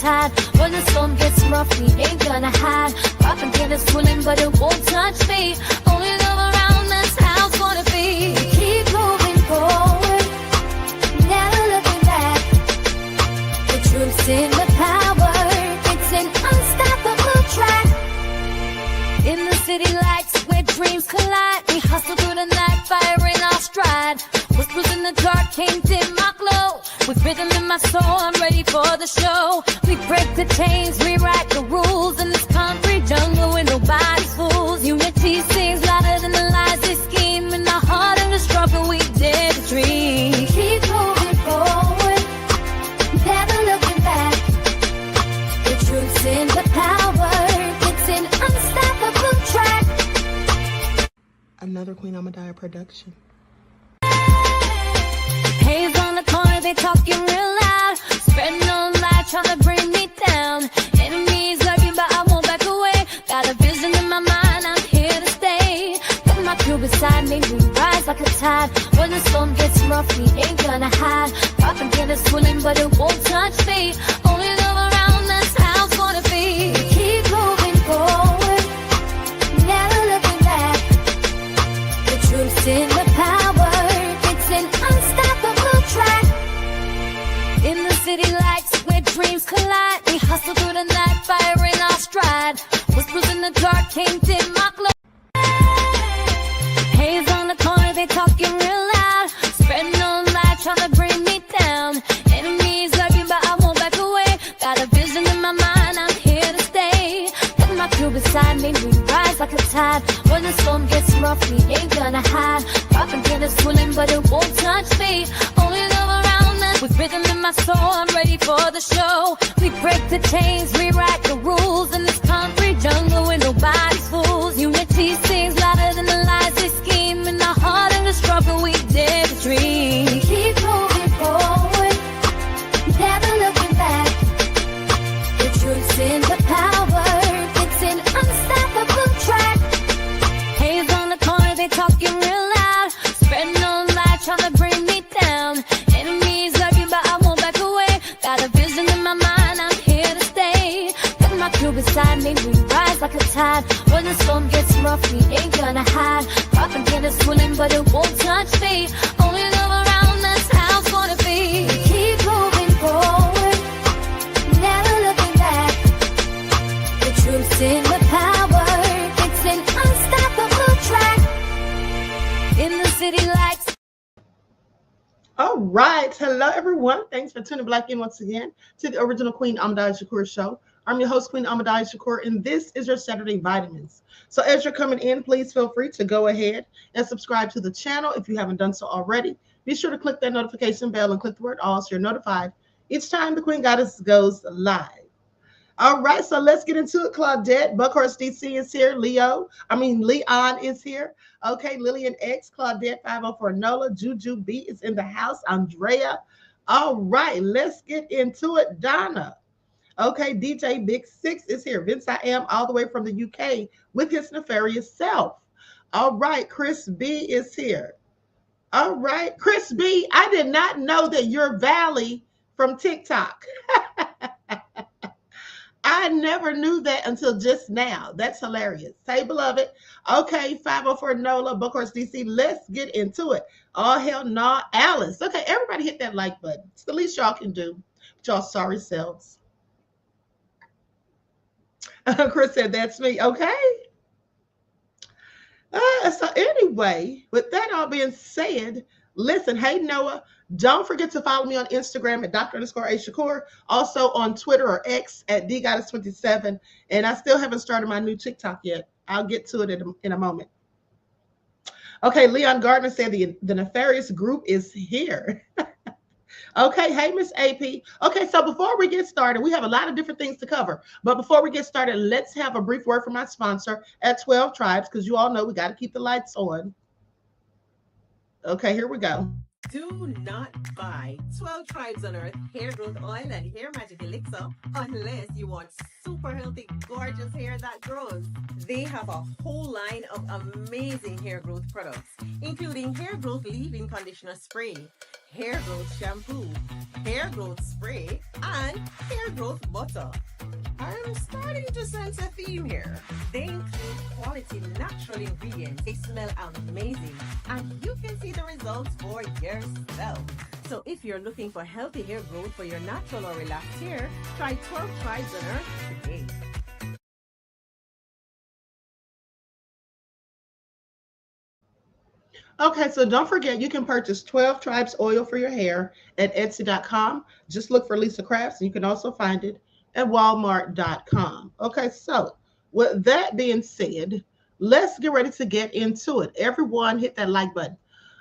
tide. When the storm gets rough, we ain't gonna hide. Propaganda swirling, but it won't touch me. Only love around, that's how it's gonna be. Keep moving forward, never looking back. The truth's in the power, it's an unstoppable track. In the city lights where dreams collide, we hustle through the night, fire in our stride. Whispers in the dark can't dim my glow. With rhythm in my soul, I'm ready for the show. We break the chains, rewrite the rules in this concrete jungle where nobody's fools. Unity sings louder than the lies they scheme. In our heart and the struggle, we dare to dream. Keep moving forward, never looking back. The truth's in the power, it's an unstoppable track. Another Queen Ahmadiyyah production. Haze on the corner, they talking real loud. Spreading no light, trying to bring me down. Enemies lurking, but I won't back away. Got a vision in my mind, I'm here to stay. Got my crew beside me, we rise like a tide. When the storm gets rough, we ain't gonna hide. Propaganda swirling, but it won't touch me. Only love around, that's how it's gonna be. Keep moving forward, never looking back. The truth's in the power, it's an unstoppable track. In the city lights where dreams collide, we hustle through the night, fire in our stride. Whispers in the dark can't dim my glow. Haze on the corner, they talking real loud. Spreading no light, trying to bring me down. Enemies lurking, but I won't back away. Got a vision in my mind, I'm here to stay. Got my crew beside me, we rise like a tide. When the storm gets rough, we ain't gonna hide. Propaganda swirling, but it won't touch me. Only love around us. With rhythm in my soul, I'm ready for the show. We break the chains, rewrite the rules in this concrete jungle where nobody's fools. Unity sings louder than the lies they scheme. In our heart and the struggle, we dare to dream. Keep moving forward, never looking back. The truth's in the power, it's an unstoppable track. Haze on the corner, they talking real loud. Spreading no light, trying to bring me down. Enemies lurking, but I won't back away. Got a vision in my mind, I'm here to stay. Got my crew beside me, we rise like a tide. When the storm gets rough, we ain't gonna hide. Propaganda swirling, but it won't touch me. Only love around, that's how it's gonna be. Keep moving forward, never looking back. The truth's in the power, it's an unstoppable track. In the city lights. All right. Hello, everyone. Thanks for tuning back in once again to the original Queen Ahmadiyyah Shakur show. I'm your host, Queen Ahmadiyyah Shakur, and this is your Saturday Vitamins. So as you're coming in, please feel free to go ahead and subscribe to the channel if you haven't done so already. Be sure to click that notification bell and click the word all so you're notified each time the Queen Goddess goes live. All right, so let's get into it. Claudette, Buckhorst DC is here. Leon is here. Okay, Lillian X, Claudette 504 Nola, Juju B is in the house. Andrea. All right, let's get into it. Donna. Okay, DJ Big Six is here. Vince I Am all the way from the UK with his nefarious self. All right, Chris B is here. All right, Chris B, I did not know that you're Valley from TikTok. I never knew that until just now. That's hilarious. Hey, beloved. Okay, 504 Nola, Buckhorst DC. Let's get into it. All hell nah, Alice. Okay, everybody hit that like button. It's the least y'all can do with y'all sorry selves. Chris said, that's me. Okay. So anyway, with that all being said, listen, hey, Noah, don't forget to follow me on Instagram at Dr._A_Shakur, also on Twitter or X at DGoddess27. And I still haven't started my new TikTok yet. I'll get to it in a moment. Okay, Leon Gardner said the nefarious group is here. Okay, hey, Miss AP. Okay, so before we get started, we have a lot of different things to cover. But before we get started, let's have a brief word from my sponsor at 12 Tribes, because you all know we got to keep the lights on. Okay, here we go. Do not buy 12 Tribes on Earth hair growth oil and hair magic elixir unless you want super healthy, gorgeous hair that grows. They have a whole line of amazing hair growth products, including hair growth leave-in conditioner spray, hair growth shampoo, hair growth spray, and hair growth butter. I'm starting to sense a theme here. They include quality natural ingredients. They smell amazing, and you can see the results for yourself. So if you're looking for healthy hair growth for your natural or relaxed hair, try 12 Tribes on Earth today. Okay, so don't forget you can purchase 12 Tribes oil for your hair at Etsy.com. Just look for Lisa Crafts, and you can also find it at Walmart.com. Okay, so with that being said, let's get ready to get into it. Everyone hit that like button.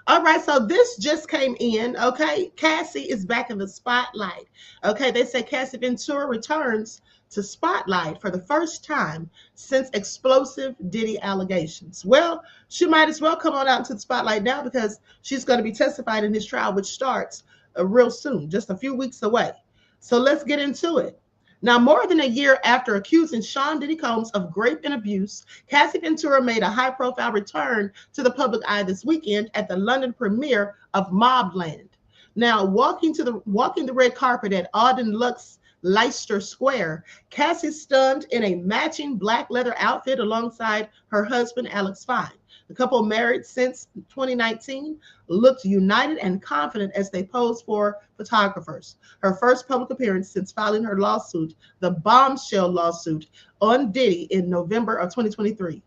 All right, so this just came in. Okay, Cassie is back in the spotlight. Okay, they say Cassie Ventura returns to spotlight for the first time since explosive Diddy allegations. Well, she might as well come on out into the spotlight now because she's going to be testifying in his trial, which starts real soon, just a few weeks away. So let's get into it. Now, more than a year after accusing Sean Diddy Combs of rape and abuse, Cassie Ventura made a high-profile return to the public eye this weekend at the London premiere of Mobland. Now, walking the red carpet at Auden Lux Leicester Square, Cassie stunned in a matching black leather outfit alongside her husband, Alex Fine. The couple, married since 2019, looked united and confident as they posed for photographers. Her first public appearance since filing her lawsuit, the bombshell lawsuit, on Diddy in November of 2023.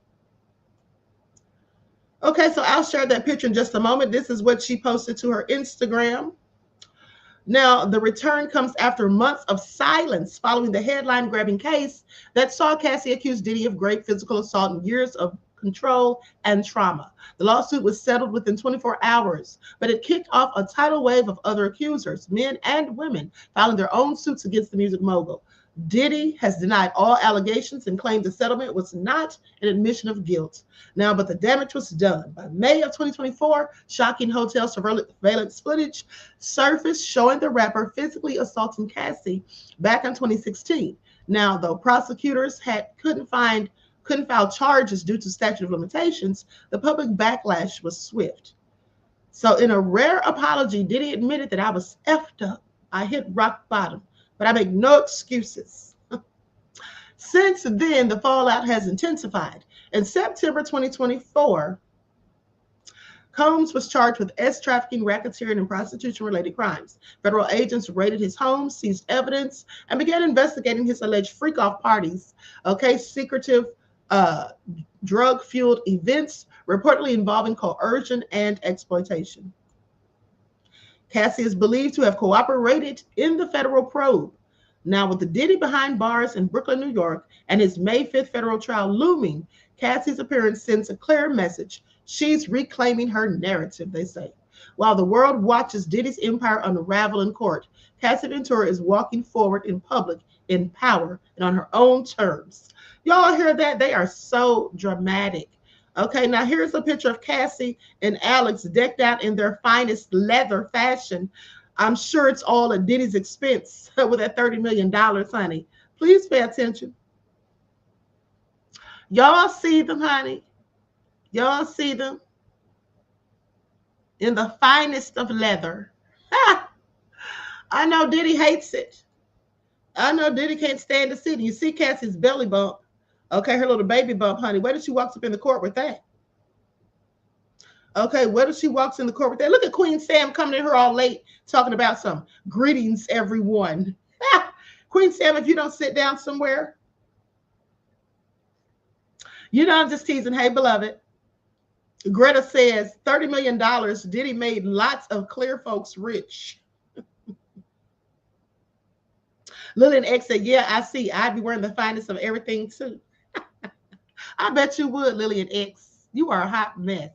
Okay, so I'll share that picture in just a moment. This is what she posted to her Instagram. Now, the return comes after months of silence following the headline-grabbing case that saw Cassie accuse Diddy of grave physical assault and years of control and trauma. The lawsuit was settled within 24 hours, but it kicked off a tidal wave of other accusers, men and women, filing their own suits against the music mogul. Diddy has denied all allegations and claimed the settlement was not an admission of guilt. Now, but the damage was done. By May of 2024, shocking hotel surveillance footage surfaced showing the rapper physically assaulting Cassie back in 2016. Now, though prosecutors couldn't file charges due to statute of limitations, the public backlash was swift. So in a rare apology, Diddy admitted that I was effed up. I hit rock bottom, but I make no excuses. Since then, the fallout has intensified. In September 2024, Combs was charged with trafficking, racketeering, and prostitution-related crimes. Federal agents raided his home, seized evidence, and began investigating his alleged freak-off parties, secretive drug-fueled events reportedly involving coercion and exploitation. Cassie is believed to have cooperated in the federal probe. Now, with the Diddy behind bars in Brooklyn, New York, and his May 5th federal trial looming, Cassie's appearance sends a clear message. She's reclaiming her narrative, they say. While the world watches Diddy's empire unravel in court, Cassie Ventura is walking forward in public, in power, and on her own terms. Y'all hear that? They are so dramatic. Okay, now here's a picture of Cassie and Alex decked out in their finest leather fashion. I'm sure it's all at Diddy's expense with that $30 million, honey. Please pay attention. Y'all see them, honey? Y'all see them? In the finest of leather. I know Diddy hates it. I know Diddy can't stand to see it. You see Cassie's belly bump. Okay, her little baby bump, honey. Where did she walk up in the court with that? Okay, where does she walks in the court with that? Look at Queen Sam coming in here all late talking about some greetings, everyone. Queen Sam, if you don't sit down somewhere. You know, I'm just teasing. Hey, beloved. Greta says $30 million. Diddy made lots of clear folks rich. Lillian X said, yeah, I see. I'd be wearing the finest of everything too. I bet you would, Lillian X. You are a hot mess.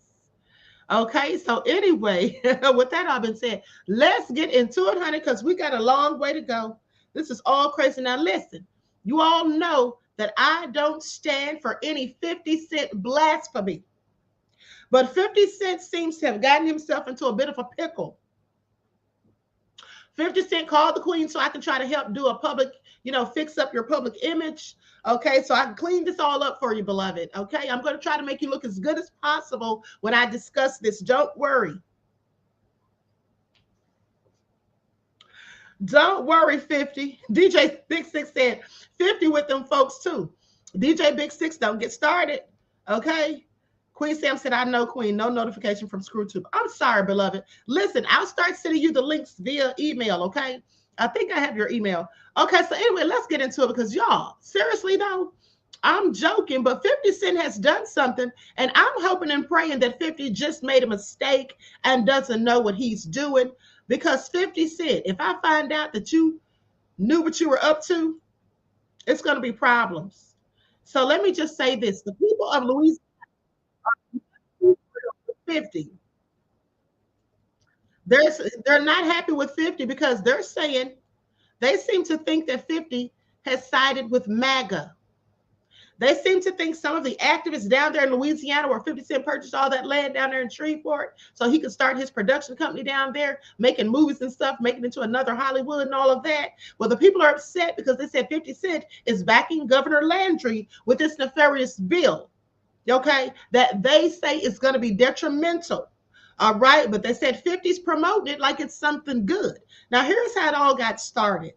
Okay, so anyway, with that all been said, let's get into it, honey, because we got a long way to go. This is all crazy. Now, listen, you all know that I don't stand for any 50-cent blasphemy. But 50 Cent seems to have gotten himself into a bit of a pickle. 50 Cent called the queen so I can try to help do a public, fix up your public image. Okay, so I can clean this all up for you, beloved. Okay, I'm going to try to make you look as good as possible when I discuss this. Don't worry. Don't worry, 50. DJ Big Six said 50 with them folks too. DJ Big Six, don't get started. Okay. Queen Sam said, I know, Queen. No notification from ScrewTube. I'm sorry, beloved. Listen, I'll start sending you the links via email, okay? I think I have your email. Okay, so anyway, let's get into it because y'all, seriously though, I'm joking, but 50 Cent has done something, and I'm hoping and praying that 50 just made a mistake and doesn't know what he's doing. Because 50 Cent, if I find out that you knew what you were up to, it's going to be problems. So let me just say this. The people of Louisiana are 50. They're not happy with 50 because they're saying they seem to think that 50 has sided with MAGA. They seem to think some of the activists down there in Louisiana where 50 Cent purchased all that land down there in Shreveport so he could start his production company down there, making movies and stuff, making it into another Hollywood and all of that. Well, the people are upset because they said 50 Cent is backing Governor Landry with this nefarious bill, okay, that they say is going to be detrimental. All right, but they said 50's promoting it like it's something good. Now, here's how it all got started.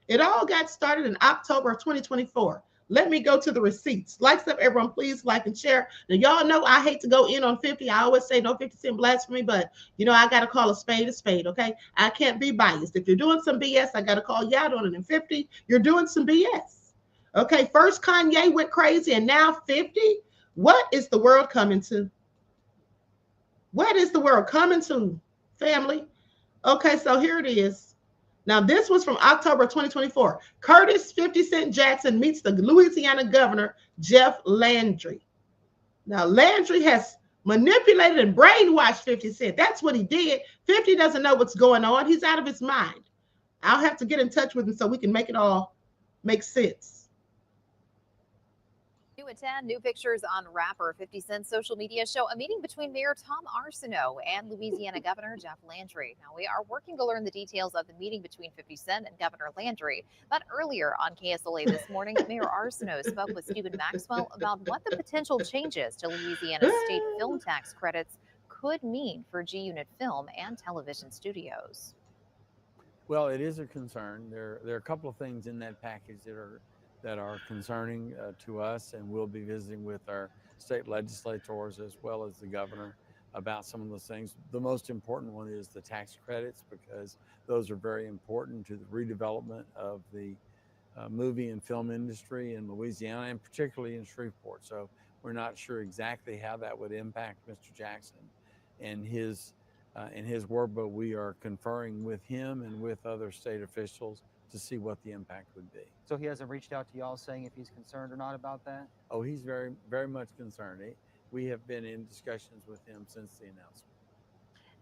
It all got started in October of 2024. Let me go to the receipts. Likes up, everyone. Please like and share. Now, y'all know I hate to go in on 50. I always say no 50 Cent blasphemy, but, I got to call a spade, okay? I can't be biased. If you're doing some BS, I got to call you out on it. And 50, you're doing some BS. Okay, first Kanye went crazy, and now 50? What is the world coming to? What is the world coming to, family? Okay, so here it is. Now, this was from October 2024. Curtis 50 Cent Jackson meets the Louisiana governor, Jeff Landry. Now, Landry has manipulated and brainwashed 50 Cent. That's what he did. 50 doesn't know what's going on. He's out of his mind. I'll have to get in touch with him so we can make it all make sense. New at 10, new pictures on rapper 50 Cent's social media show a meeting between Mayor Tom Arsenault and Louisiana Governor Jeff Landry. Now, we are working to learn the details of the meeting between 50 Cent and Governor Landry. But earlier on KSLA this morning, Mayor Arsenault spoke with Stephen Maxwell about what the potential changes to Louisiana's state film tax credits could mean for G-Unit film and television studios. Well, it is a concern. There are a couple of things in that package that are concerning to us, and we'll be visiting with our state legislators as well as the governor about some of those things. The most important one is the tax credits, because those are very important to the redevelopment of the movie and film industry in Louisiana, and particularly in Shreveport. So we're not sure exactly how that would impact Mr. Jackson and his work, but we are conferring with him and with other state officials to see what the impact would be. So he hasn't reached out to y'all saying if he's concerned or not about that? Oh, he's very, very much concerned. We have been in discussions with him since the announcement.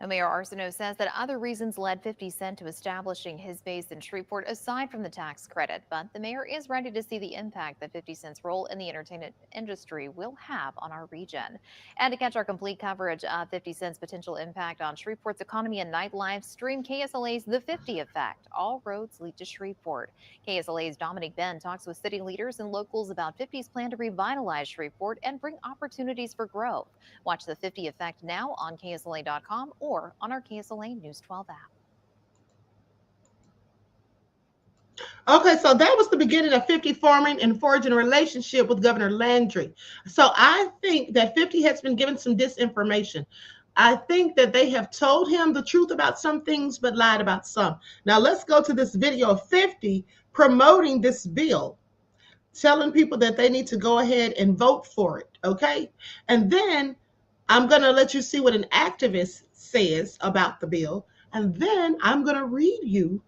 Now, Mayor Arsenault says that other reasons led 50 Cent to establishing his base in Shreveport aside from the tax credit, but the mayor is ready to see the impact that 50 Cent's role in the entertainment industry will have on our region. And to catch our complete coverage of 50 Cent's potential impact on Shreveport's economy and nightlife, stream KSLA's The 50 Effect. All roads lead to Shreveport. KSLA's Dominic Ben talks with city leaders and locals about 50's plan to revitalize Shreveport and bring opportunities for growth. Watch The 50 Effect now on KSLA.com or on our KSLA News 12 app. Okay, so that was the beginning of 50 forming and forging a relationship with Governor Landry. So I think that 50 has been given some disinformation. I think that they have told him the truth about some things, but lied about some. Now let's go to this video of 50 promoting this bill, telling people that they need to go ahead and vote for it, okay? And then I'm going to let you see what an activist says about the bill, and then I'm going to read you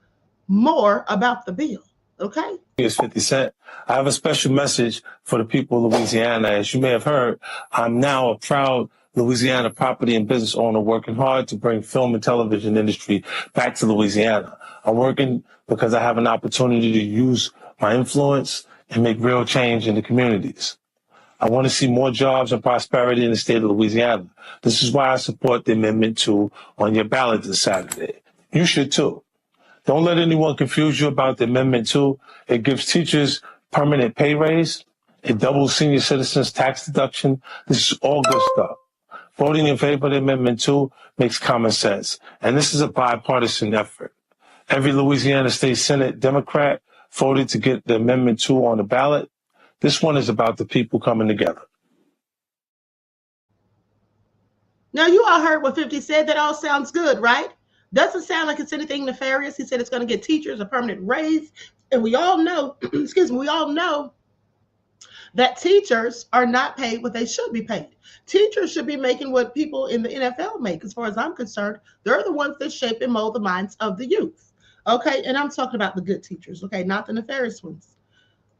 more about the bill, okay? It's 50 Cent. I have a special message for the people of Louisiana. As you may have heard, I'm now a proud Louisiana property and business owner working hard to bring film and television industry back to Louisiana. I'm working because I have an opportunity to use my influence and make real change in the communities. I want to see more jobs and prosperity in the state of Louisiana. This is why I support the Amendment 2 on your ballot this Saturday. You should too. Don't let anyone confuse you about the Amendment 2. It gives teachers permanent pay raise. It doubles senior citizens' tax deduction. This is all good stuff. Voting in favor of Amendment 2 makes common sense. And this is a bipartisan effort. Every Louisiana State Senate Democrat voted to get the Amendment 2 on the ballot. This one is about the people coming together. Now, you all heard what 50 said. That all sounds good, right? Doesn't sound like it's anything nefarious. He said it's going to get teachers a permanent raise. And we all know, excuse me, we all know that teachers are not paid what they should be paid. Teachers should be making what people in the NFL make, as far as I'm concerned. They're the ones that shape and mold the minds of the youth. Okay, and I'm talking about the good teachers, okay, not the nefarious ones.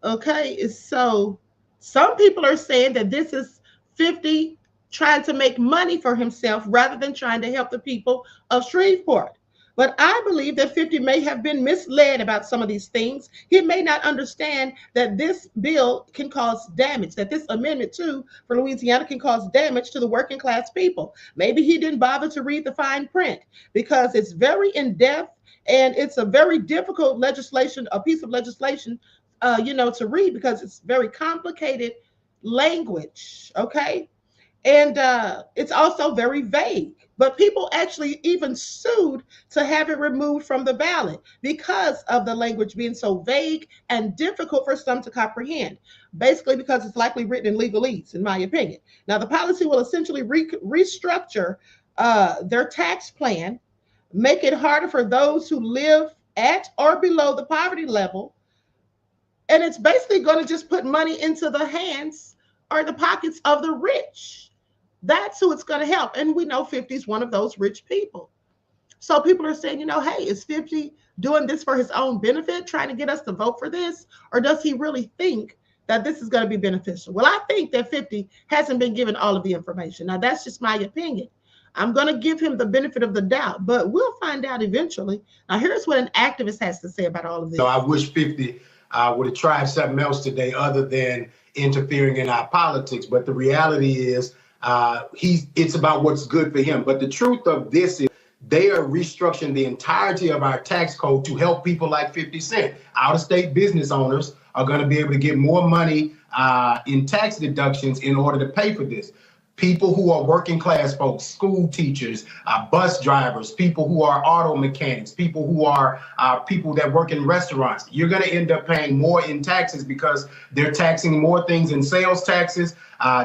Okay, so some people are saying that this is 50 trying to make money for himself rather than trying to help the people of Shreveport. But I believe that 50 may have been misled about some of these things. He may not understand that this bill can cause damage, that this Amendment 2 for Louisiana can cause damage to the working class people. Maybe he didn't bother to read the fine print because it's very in-depth and it's a very difficult legislation, a piece of legislation, to read because it's very complicated language, okay? And it's also very vague. But people actually even sued to have it removed from the ballot because of the language being so vague and difficult for some to comprehend, basically because it's likely written in legalese, in my opinion. Now, the policy will essentially restructure their tax plan, make it harder for those who live at or below the poverty level, and it's basically going to just put money into the hands or the pockets of the rich. That's who it's going to help. And we know 50 is one of those rich people. So people are saying, hey, is 50 doing this for his own benefit, trying to get us to vote for this? Or does he really think that this is going to be beneficial? Well, I think that 50 hasn't been given all of the information. Now, that's just my opinion. I'm going to give him the benefit of the doubt, but we'll find out eventually. Now, here's what an activist has to say about all of this. So I wish 50 would have tried something else today other than interfering in our politics. But the reality is, it's about what's good for him. But the truth of this is they are restructuring the entirety of our tax code to help people like 50 Cent. Out-of-state business owners are going to be able to get more money in tax deductions in order to pay for this. People who are working class folks, school teachers, bus drivers, people who are auto mechanics, people who are people that work in restaurants. You're going to end up paying more in taxes because they're taxing more things in sales taxes.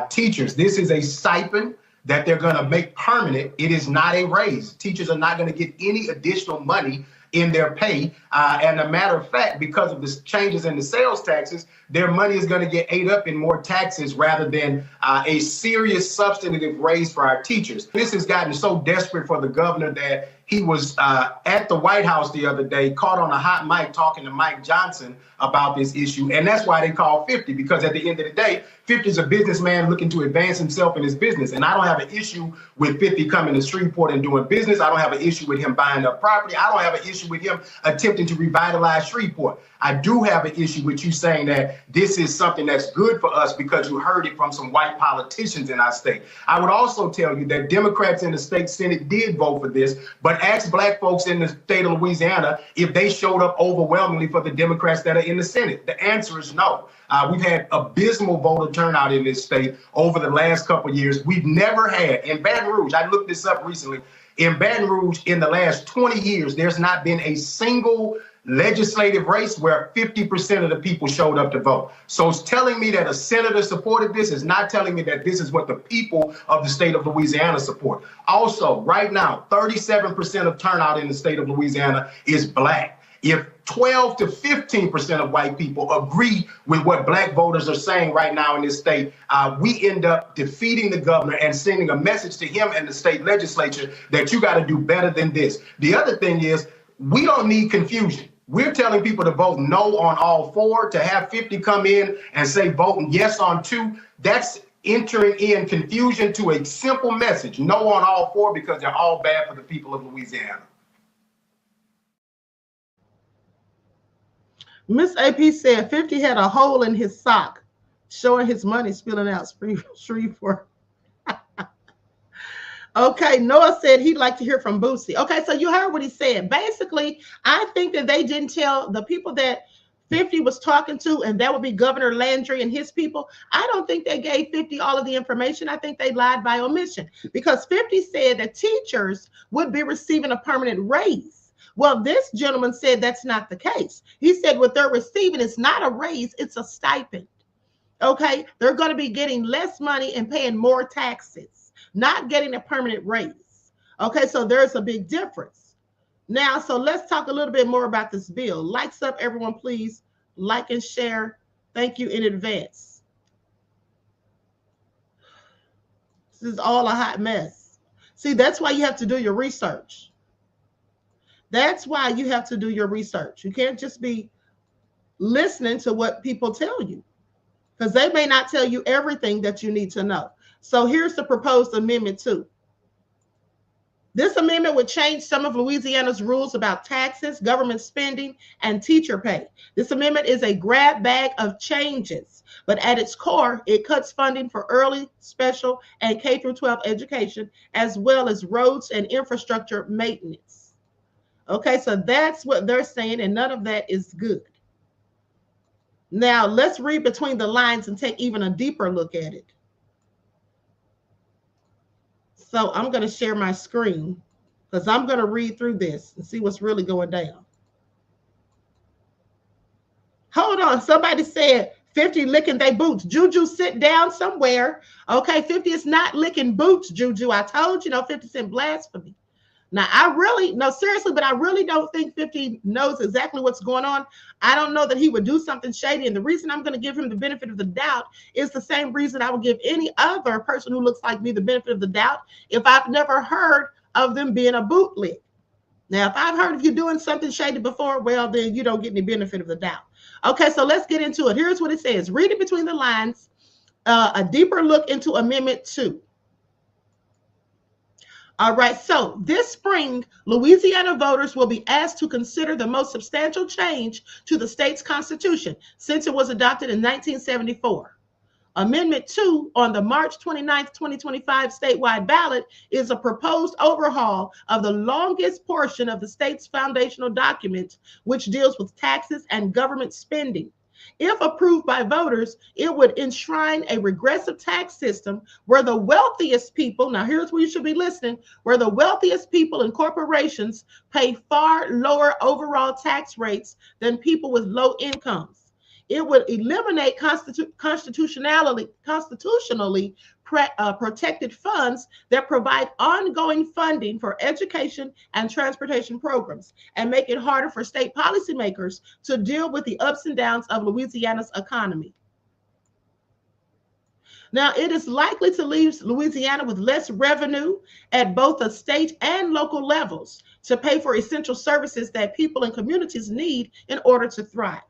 Teachers, this is a stipend that they're going to make permanent. It is not a raise. Teachers are not going to get any additional money in their pay. And a matter of fact, because of the changes in the sales taxes, their money is going to get ate up in more taxes rather than a serious substantive raise for our teachers. This has gotten so desperate for the governor that he was at the White House the other day, caught on a hot mic talking to Mike Johnson about this issue. And that's why they call 50, because at the end of the day, 50 is a businessman looking to advance himself in his business. And I don't have an issue with 50 coming to Shreveport and doing business. I don't have an issue with him buying up property. I don't have an issue with him attempting to revitalize Shreveport. I do have an issue with you saying that this is something that's good for us because you heard it from some white politicians in our state. I would also tell you that Democrats in the state Senate did vote for this, but ask black folks in the state of Louisiana if they showed up overwhelmingly for the Democrats that are in the Senate. The answer is no. We've had abysmal voter turnout in this state over the last couple of years. We've never had, in Baton Rouge, I looked this up recently, in Baton Rouge in the last 20 years, there's not been a single legislative race where 50% of the people showed up to vote. So it's telling me that a senator supported this is not telling me that this is what the people of the state of Louisiana support. Also, right now, 37% of turnout in the state of Louisiana is black. If 12 to 15% of white people agree with what black voters are saying right now in this state, we end up defeating the governor and sending a message to him and the state legislature that you got to do better than this. The other thing is, we don't need confusion. We're telling people to vote no on all four. To have 50 come in and say voting yes on two, that's entering in confusion to a simple message, no on all four, because they're all bad for the people of Louisiana. Miss AP said 50 had a hole in his sock, showing his money spilling out Shreveport. Okay, Noah said he'd like to hear from Boosie. Okay, so you heard what he said. Basically, I think that they didn't tell the people that 50 was talking to, and that would be Governor Landry and his people. I don't think they gave 50 all of the information. I think they lied by omission, because 50 said that teachers would be receiving a permanent raise. Well, this gentleman said that's not the case. He said what they're receiving is not a raise, it's a stipend. Okay, they're going to be getting less money and paying more taxes, not getting a permanent raise. Okay, so there's a big difference. Now, so let's talk a little bit more about this bill. Likes up, everyone, please. Like and share. Thank you in advance. This is all a hot mess. See, that's why you have to do your research. That's why you have to do your research. You can't just be listening to what people tell you, because they may not tell you everything that you need to know. So here's the proposed amendment 2. This amendment would change some of Louisiana's rules about taxes, government spending, and teacher pay. This amendment is a grab bag of changes, but at its core, it cuts funding for early, special, and K-12 education, as well as roads and infrastructure maintenance. Okay, so that's what they're saying, and none of that is good. Now, let's read between the lines and take even a deeper look at it. So I'm going to share my screen, because I'm going to read through this and see what's really going down. Hold on. Somebody said 50 licking their boots. Juju, sit down somewhere. Okay, 50 is not licking boots, Juju. I told you, 50 Cent blasphemy. Now, seriously, but I really don't think 50 knows exactly what's going on. I don't know that he would do something shady. And the reason I'm going to give him the benefit of the doubt is the same reason I would give any other person who looks like me the benefit of the doubt if I've never heard of them being a bootleg. Now, if I've heard of you doing something shady before, well, then you don't get any benefit of the doubt. Okay, so let's get into it. Here's what it says. Reading between the lines, a deeper look into Amendment 2. All right, so this spring, Louisiana voters will be asked to consider the most substantial change to the state's constitution since it was adopted in 1974. Amendment 2 on the March 29, 2025 statewide ballot is a proposed overhaul of the longest portion of the state's foundational document, which deals with taxes and government spending. If approved by voters, it would enshrine a regressive tax system where the wealthiest people, now here's where you should be listening, where the wealthiest people and corporations pay far lower overall tax rates than people with low incomes. It would eliminate constitutionally protected funds that provide ongoing funding for education and transportation programs, and make it harder for state policymakers to deal with the ups and downs of Louisiana's economy. Now, it is likely to leave Louisiana with less revenue at both the state and local levels to pay for essential services that people and communities need in order to thrive.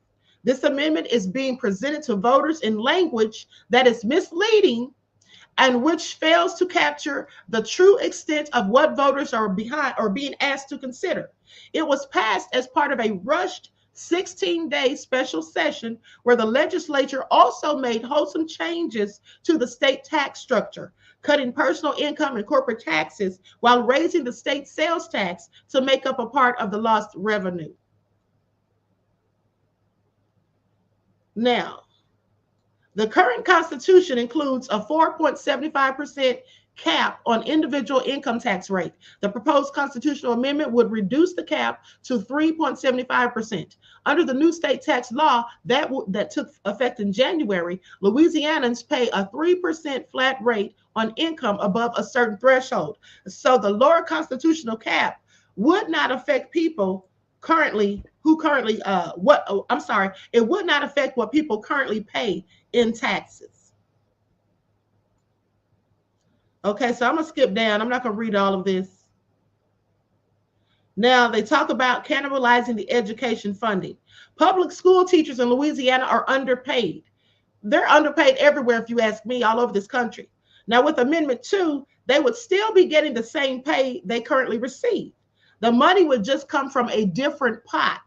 This amendment is being presented to voters in language that is misleading and which fails to capture the true extent of what voters are being asked to consider. It was passed as part of a rushed 16-day special session where the legislature also made wholesome changes to the state tax structure, cutting personal income and corporate taxes while raising the state sales tax to make up a part of the lost revenue. Now, the current Constitution includes a 4.75% cap on individual income tax rate. The proposed constitutional amendment would reduce the cap to 3.75%. Under the new state tax law that took effect in January, Louisianans pay a 3% flat rate on income above a certain threshold. So the lower constitutional cap would not affect people it would not affect what people currently pay in taxes. Okay, so I'm gonna skip down. I'm not gonna read all of this. Now, they talk about cannibalizing the education funding. Public school teachers in Louisiana are underpaid. They're underpaid everywhere, if you ask me, all over this country. Now, with Amendment 2, they would still be getting the same pay they currently receive. The money would just come from a different pot.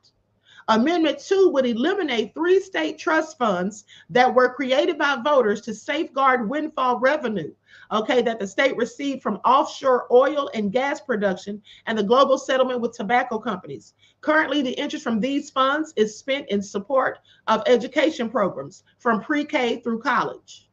Amendment 2 would eliminate 3 state trust funds that were created by voters to safeguard windfall revenue, okay, that the state received from offshore oil and gas production and the global settlement with tobacco companies. Currently, the interest from these funds is spent in support of education programs from pre-K through college.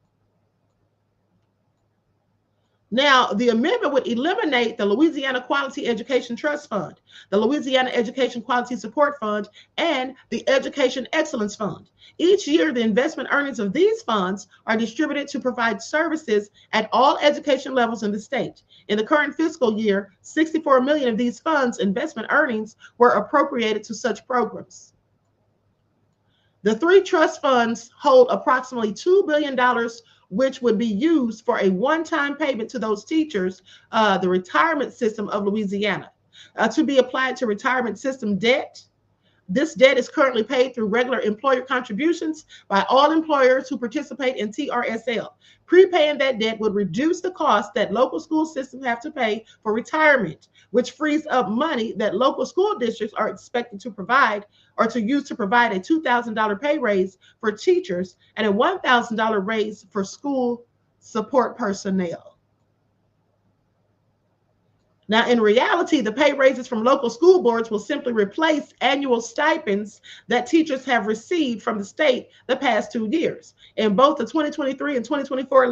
Now, the amendment would eliminate the Louisiana Quality Education Trust Fund, the Louisiana Education Quality Support Fund, and the Education Excellence Fund. Each year, the investment earnings of these funds are distributed to provide services at all education levels in the state. In the current fiscal year, $64 million of these funds' investment earnings were appropriated to such programs. The 3 trust funds hold approximately $2 billion, which would be used for a one-time payment to those teachers, the retirement system of Louisiana, to be applied to retirement system debt. This debt is currently paid through regular employer contributions by all employers who participate in TRSL. Prepaying that debt would reduce the cost that local school systems have to pay for retirement, which frees up money that local school districts are expected to provide or to use to provide a $2,000 pay raise for teachers and a $1,000 raise for school support personnel. Now, in reality, the pay raises from local school boards will simply replace annual stipends that teachers have received from the state the past 2 years. In both the 2023 and 2024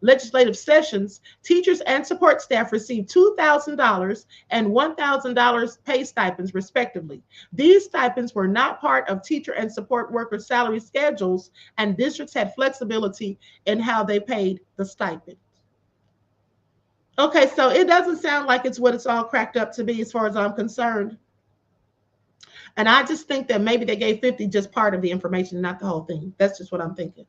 legislative sessions, teachers and support staff received $2,000 and $1,000 pay stipends, respectively. These stipends were not part of teacher and support worker salary schedules, and districts had flexibility in how they paid the stipend. Okay, so it doesn't sound like it's what it's all cracked up to be as far as I'm concerned. And I just think that maybe they gave 50 just part of the information, not the whole thing. That's just what I'm thinking.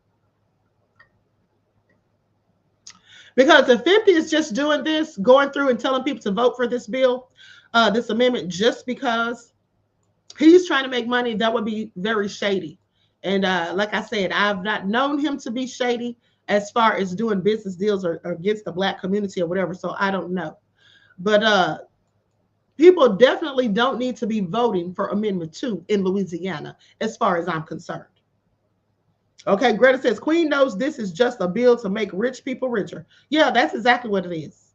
Because if 50 is just doing this, going through and telling people to vote for this bill, this amendment, just because he's trying to make money, that would be very shady. And like I said, I've not known him to be shady as far as doing business deals or against the Black community or whatever. So I don't know. But people definitely don't need to be voting for Amendment 2 in Louisiana, as far as I'm concerned. Okay, Greta says, Queen knows this is just a bill to make rich people richer. Yeah, that's exactly what it is.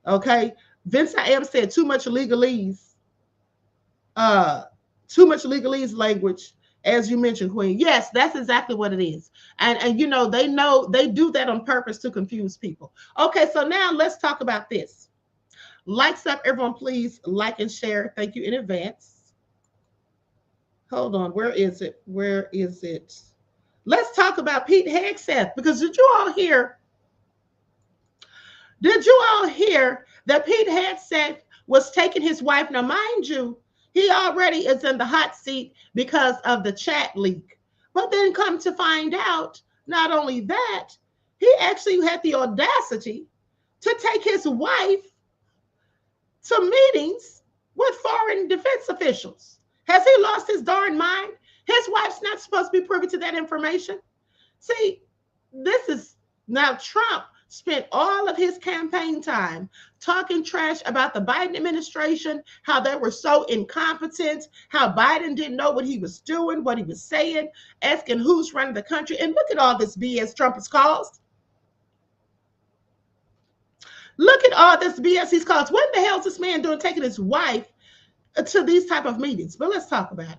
Okay, Vincent M said too much legalese language. As you mentioned, Queen. Yes, that's exactly what it is. And you know they do that on purpose to confuse people. Okay, so now let's talk about this. Likes up, everyone, please like and share. Thank you in advance. Hold on, where is it? Where is it? Let's talk about Pete Hegseth, because did you all hear that Pete Hegseth was taking his wife? Now, mind you, he already is in the hot seat because of the chat leak. But then come to find out, not only that, he actually had the audacity to take his wife to meetings with foreign defense officials. Has he lost his darn mind? His wife's not supposed to be privy to that information. See, this is now Trump spent all of his campaign time talking trash about the Biden administration, how they were so incompetent, how Biden didn't know what he was doing, what he was saying, asking who's running the country. And look at all this BS Trump has caused. Look at all this BS he's caused. What the hell is this man doing taking his wife to these type of meetings? But let's talk about it.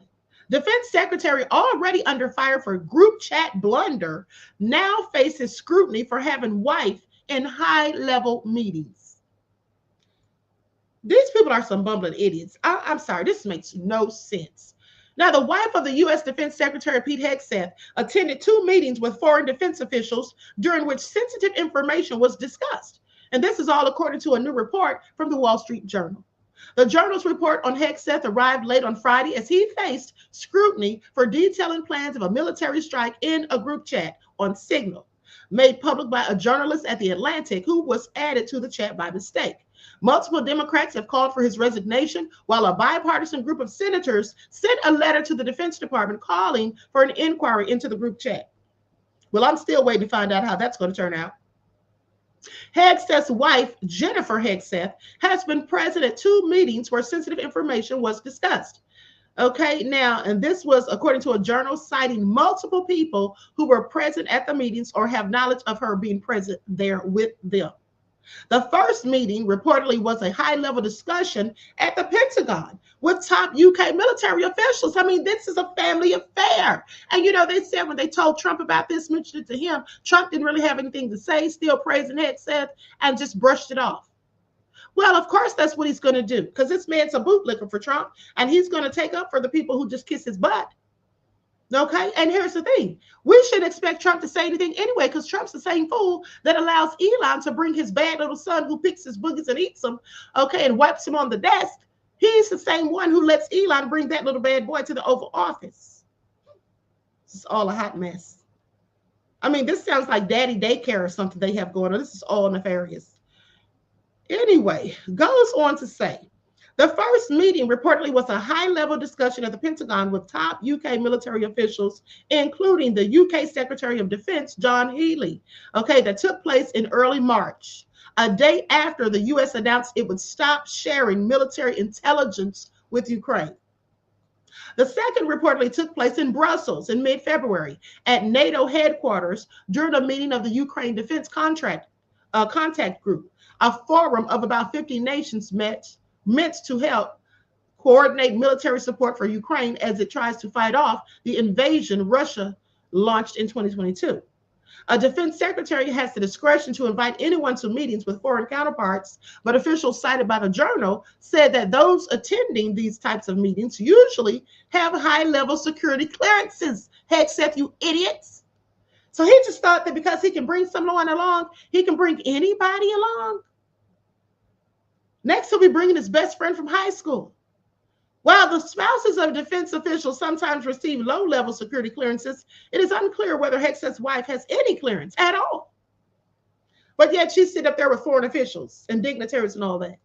Defense Secretary, already under fire for group chat blunder, now faces scrutiny for having wife in high-level meetings. These people are some bumbling idiots. I'm sorry, this makes no sense. Now, the wife of the U.S. Defense Secretary, Pete Hegseth, attended 2 meetings with foreign defense officials during which sensitive information was discussed. And this is all according to a new report from the Wall Street Journal. The journal's report on Hegseth arrived late on Friday as he faced scrutiny for detailing plans of a military strike in a group chat on Signal, made public by a journalist at The Atlantic who was added to the chat by mistake. Multiple Democrats have called for his resignation, while a bipartisan group of senators sent a letter to the Defense Department calling for an inquiry into the group chat. Well, I'm still waiting to find out how that's going to turn out. Hegseth's wife, Jennifer Hegseth, has been present at 2 meetings where sensitive information was discussed. Okay, now, and this was according to a journal citing multiple people who were present at the meetings or have knowledge of her being present there with them. The first meeting reportedly was a high-level discussion at the Pentagon with top UK military officials. I mean, this is a family affair. And, you know, they said when they told Trump about this, mentioned it to him, Trump didn't really have anything to say, still praising Hegseth, and just brushed it off. Well, of course, that's what he's going to do, because this man's a bootlicker for Trump, and he's going to take up for the people who just kiss his butt. Okay, and here's the thing. We shouldn't expect Trump to say anything anyway, because Trump's the same fool that allows Elon to bring his bad little son who picks his boogers and eats them, okay, and wipes him on the desk. He's the same one who lets Elon bring that little bad boy to the Oval Office. This is all a hot mess. I mean, this sounds like daddy daycare or something they have going on. This is all nefarious. Anyway, goes on to say, the first meeting reportedly was a high-level discussion at the Pentagon with top UK military officials, including the UK Secretary of Defense, John Healey, okay, that took place in early March, a day after the US announced it would stop sharing military intelligence with Ukraine. The second reportedly took place in Brussels in mid-February at NATO headquarters during a meeting of the Ukraine Defense Contact Group, a forum of about 50 nations meant to help coordinate military support for Ukraine as it tries to fight off the invasion Russia launched in 2022. A defense secretary has the discretion to invite anyone to meetings with foreign counterparts, but officials cited by the journal said that those attending these types of meetings usually have high-level security clearances. Hegseth, you idiots. So he just thought that because he can bring someone along, he can bring anybody along. Next, he'll be bringing his best friend from high school. While the spouses of defense officials sometimes receive low-level security clearances, it is unclear whether Hegseth's wife has any clearance at all. But yet she's sitting up there with foreign officials and dignitaries and all that.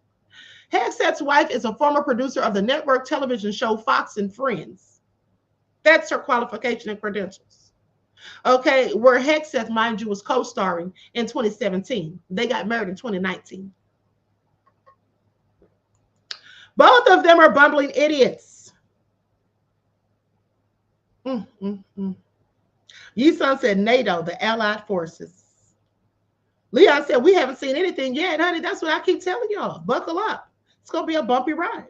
Hegseth's wife is a former producer of the network television show Fox and Friends. That's her qualification and credentials. Okay, where Hegseth, mind you, was co-starring in 2017. They got married in 2019. Both of them are bumbling idiots. Yisun said NATO, the allied forces. Leon said, we haven't seen anything yet, honey. That's what I keep telling y'all. Buckle up. It's going to be a bumpy ride.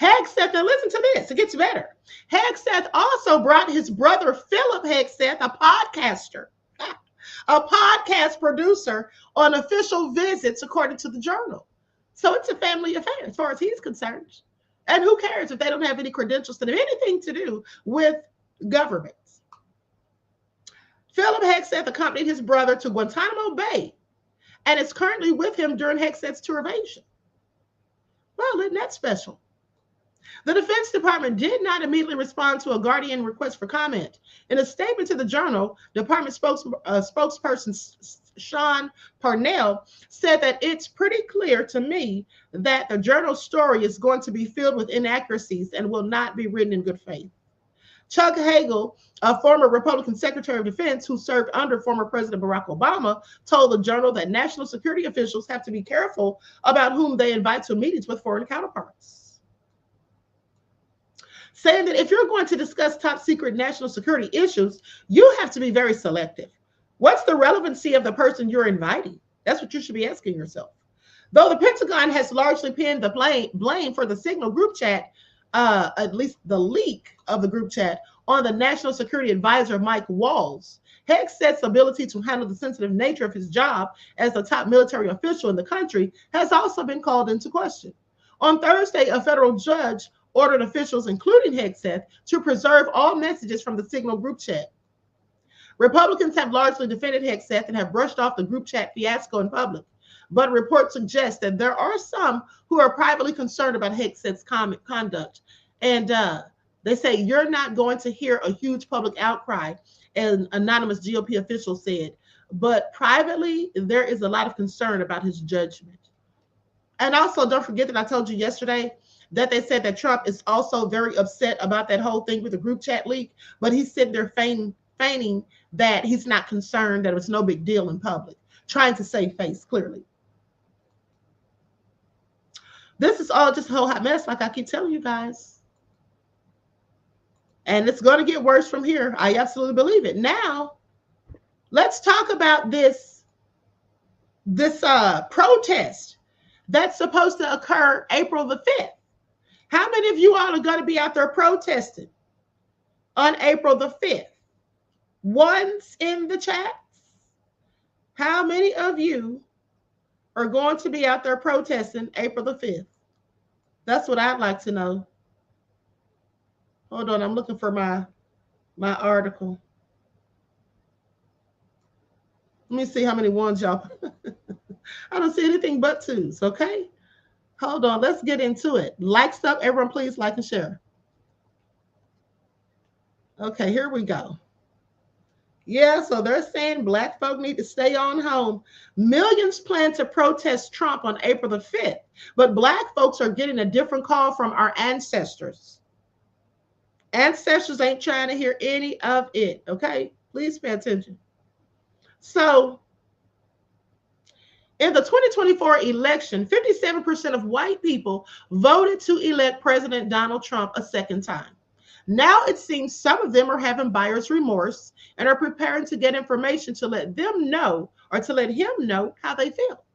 Hegseth, now listen to this. It gets better. Hegseth also brought his brother, Philip Hegseth, a podcaster, a podcast producer, on official visits, according to the journal. So it's a family affair as far as he's concerned. And who cares if they don't have any credentials that have anything to do with government? Philip Hegseth accompanied his brother to Guantanamo Bay and is currently with him during Hegseth's tour of Asia. Well, isn't that special? The Defense Department did not immediately respond to a Guardian request for comment. In a statement to the journal, Department spokesperson Sean Parnell said that it's pretty clear to me that the journal's story is going to be filled with inaccuracies and will not be written in good faith. Chuck Hagel, a former Republican Secretary of Defense who served under former President Barack Obama, told the journal that national security officials have to be careful about whom they invite to meetings with foreign counterparts, saying that if you're going to discuss top secret national security issues, you have to be very selective. What's the relevancy of the person you're inviting? That's what you should be asking yourself. Though the Pentagon has largely pinned the blame for the Signal group chat, at least the leak of the group chat, on the National Security Advisor Mike Walls, Hegseth's ability to handle the sensitive nature of his job as the top military official in the country has also been called into question. On Thursday, a federal judge ordered officials, including Hegseth, to preserve all messages from the Signal group chat. Republicans have largely defended Hegseth and have brushed off the group chat fiasco in public, but reports suggest that there are some who are privately concerned about Hegseth's conduct. And they say, you're not going to hear a huge public outcry, an anonymous GOP official said, but privately, there is a lot of concern about his judgment. And also, don't forget that I told you yesterday that they said that Trump is also very upset about that whole thing with the group chat leak, but he's sitting there feigning that he's not concerned, that it was no big deal in public, trying to save face, clearly. This is all just a whole hot mess, like I keep telling you guys. And it's going to get worse from here. I absolutely believe it. Now, let's talk about this protest that's supposed to occur April the 5th. How many of you all are going to be out there protesting on April the 5th? One's in the chats. How many of you are going to be out there protesting April the 5th? That's what I'd like to know. Hold on, I'm looking for my article. Let me see how many ones y'all. I don't see anything but twos, okay? Hold on, let's get into it. Like stuff, everyone please like and share. Okay, here we go. Yeah, so they're saying black folk need to stay on home. Millions plan to protest Trump on April the 5th, but black folks are getting a different call from our ancestors. Ancestors ain't trying to hear any of it, okay? Please pay attention. So, in the 2024 election, 57% of white people voted to elect President Donald Trump a second time. Now it seems some of them are having buyer's remorse and are preparing to get information to let them know or to let him know how they feel.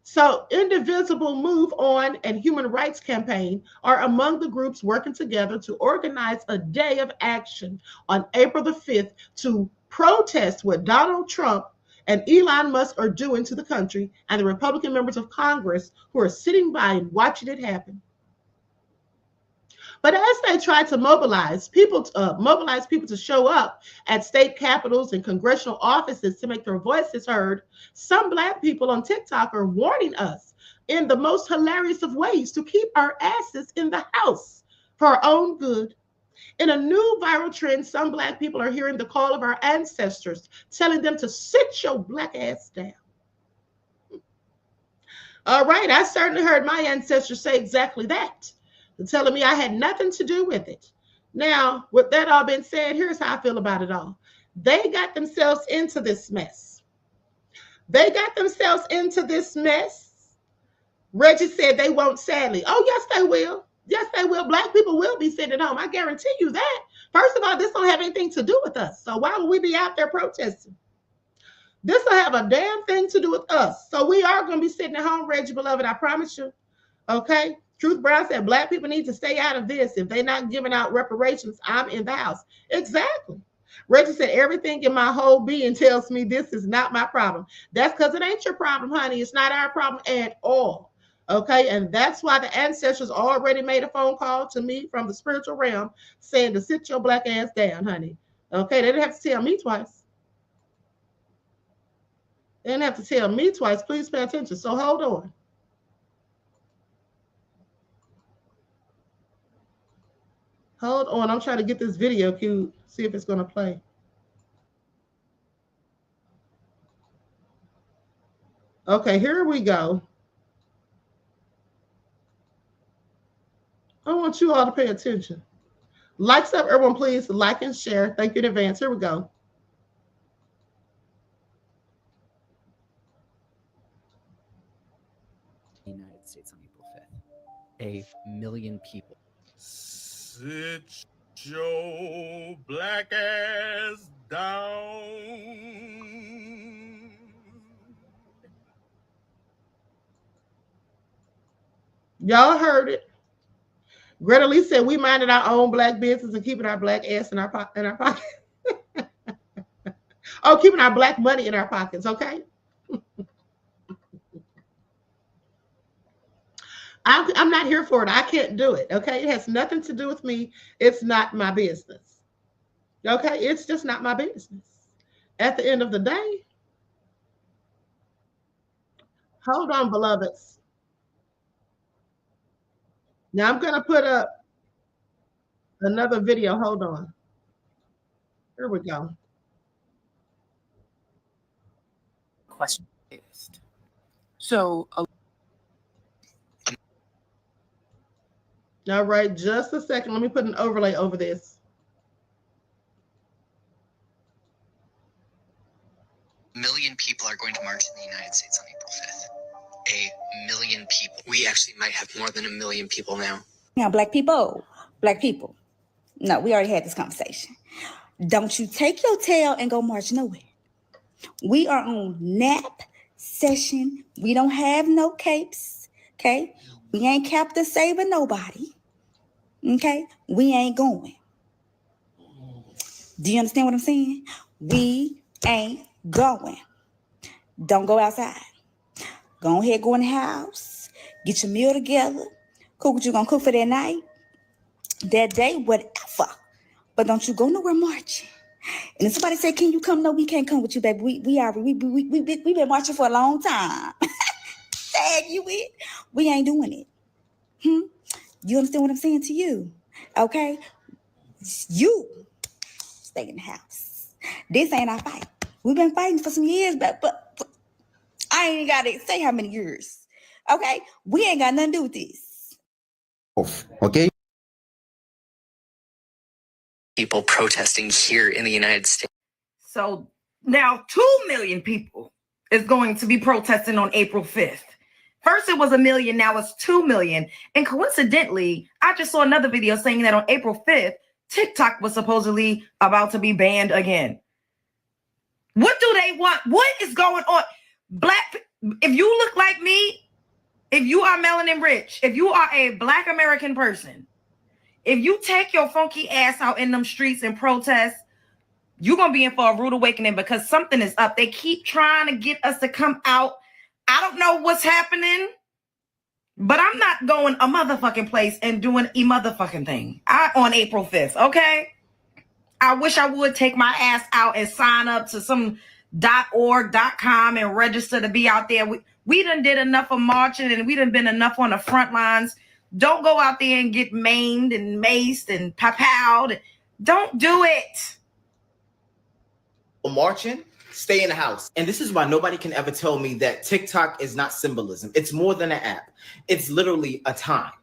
So Indivisible, Move On, and Human Rights Campaign are among the groups working together to organize a day of action on April the 5th to protest what Donald Trump and Elon Musk are doing to the country and the Republican members of Congress who are sitting by and watching it happen. But as they try to mobilize people to show up at state capitals and congressional offices to make their voices heard, some black people on TikTok are warning us in the most hilarious of ways to keep our asses in the house for our own good. In a new viral trend, some black people are hearing the call of our ancestors, telling them to sit your black ass down. All right, I certainly heard my ancestors say exactly that, telling me I had nothing to do with it. Now, with that all being said, here's how I feel about it all. They got themselves into this mess. Reggie said they won't, sadly. Oh, yes, they will. Yes, they will. Black people will be sitting at home. I guarantee you that. First of all, this don't have anything to do with us. So why would we be out there protesting? This will have a damn thing to do with us. So we are going to be sitting at home, Reggie, beloved. I promise you. Okay? Truth Brown said black people need to stay out of this. If they're not giving out reparations, I'm in the house. Exactly. Reggie said everything in my whole being tells me this is not my problem. That's because it ain't your problem, honey. It's not our problem at all. Okay, and that's why the ancestors already made a phone call to me from the spiritual realm saying to sit your black ass down, honey. Okay, they didn't have to tell me twice. They didn't have to tell me twice. Please pay attention. So hold on. Hold on. I'm trying to get this video queued. See if it's going to play. Okay, here we go. I want you all to pay attention. Like stuff, everyone, please like and share. Thank you in advance. Here we go. United States on April 5th. 1 million people. Sit your black ass down. Y'all heard it. Greta Lee said we minded our own black business and keeping our black ass in our pocket. Oh, keeping our black money in our pockets, okay? I'm not here for it. I can't do it, okay? It has nothing to do with me. It's not my business, okay? It's just not my business. At the end of the day, hold on, beloveds. Now I'm going to put up another video. Hold on. Here we go. Question based. So, All right, just a second. Let me put an overlay over this. Million people are going to march in the United States on April 5th. 1 million people. We actually might have more than 1 million people now. Now, black people. No, we already had this conversation. Don't you take your tail and go march nowhere. We are on nap session. We don't have no capes, okay? We ain't Captain Saving nobody, okay? We ain't going. Do you understand what I'm saying? We ain't going. Don't go outside. Go ahead, go in the house. Get your meal together. Cook what you gonna cook for that night, that day, whatever. But don't you go nowhere marching. And if somebody say, "Can you come?" No, we can't come with you, baby. We've been marching for a long time. Tag you with. We ain't doing it. You understand what I'm saying to you? Okay? You stay in the house. This ain't our fight. We've been fighting for some years, but I ain't got to say how many years. Okay? We ain't got nothing to do with this. Okay? People protesting here in the United States. So now 2 million people is going to be protesting on April 5th. First it was 1 million, now it's 2 million. And coincidentally, I just saw another video saying that on April 5th, TikTok was supposedly about to be banned again. What do they want? What is going on? If you look like me, if you are melanin rich, if you are a Black American person, if you take your funky ass out in them streets and protest, you're going to be in for a rude awakening because something is up. They keep trying to get us to come out. I don't know what's happening, but I'm not going a motherfucking place and doing a motherfucking thing on April 5th, okay? I wish I would take my ass out and sign up to some .org.com and register to be out there. We done did enough of marching and we done been enough on the front lines. Don't go out there and get maimed and maced and papowed. Don't do it. Marching, stay in the house. And this is why nobody can ever tell me that TikTok is not symbolism. It's more than an app. It's literally a time.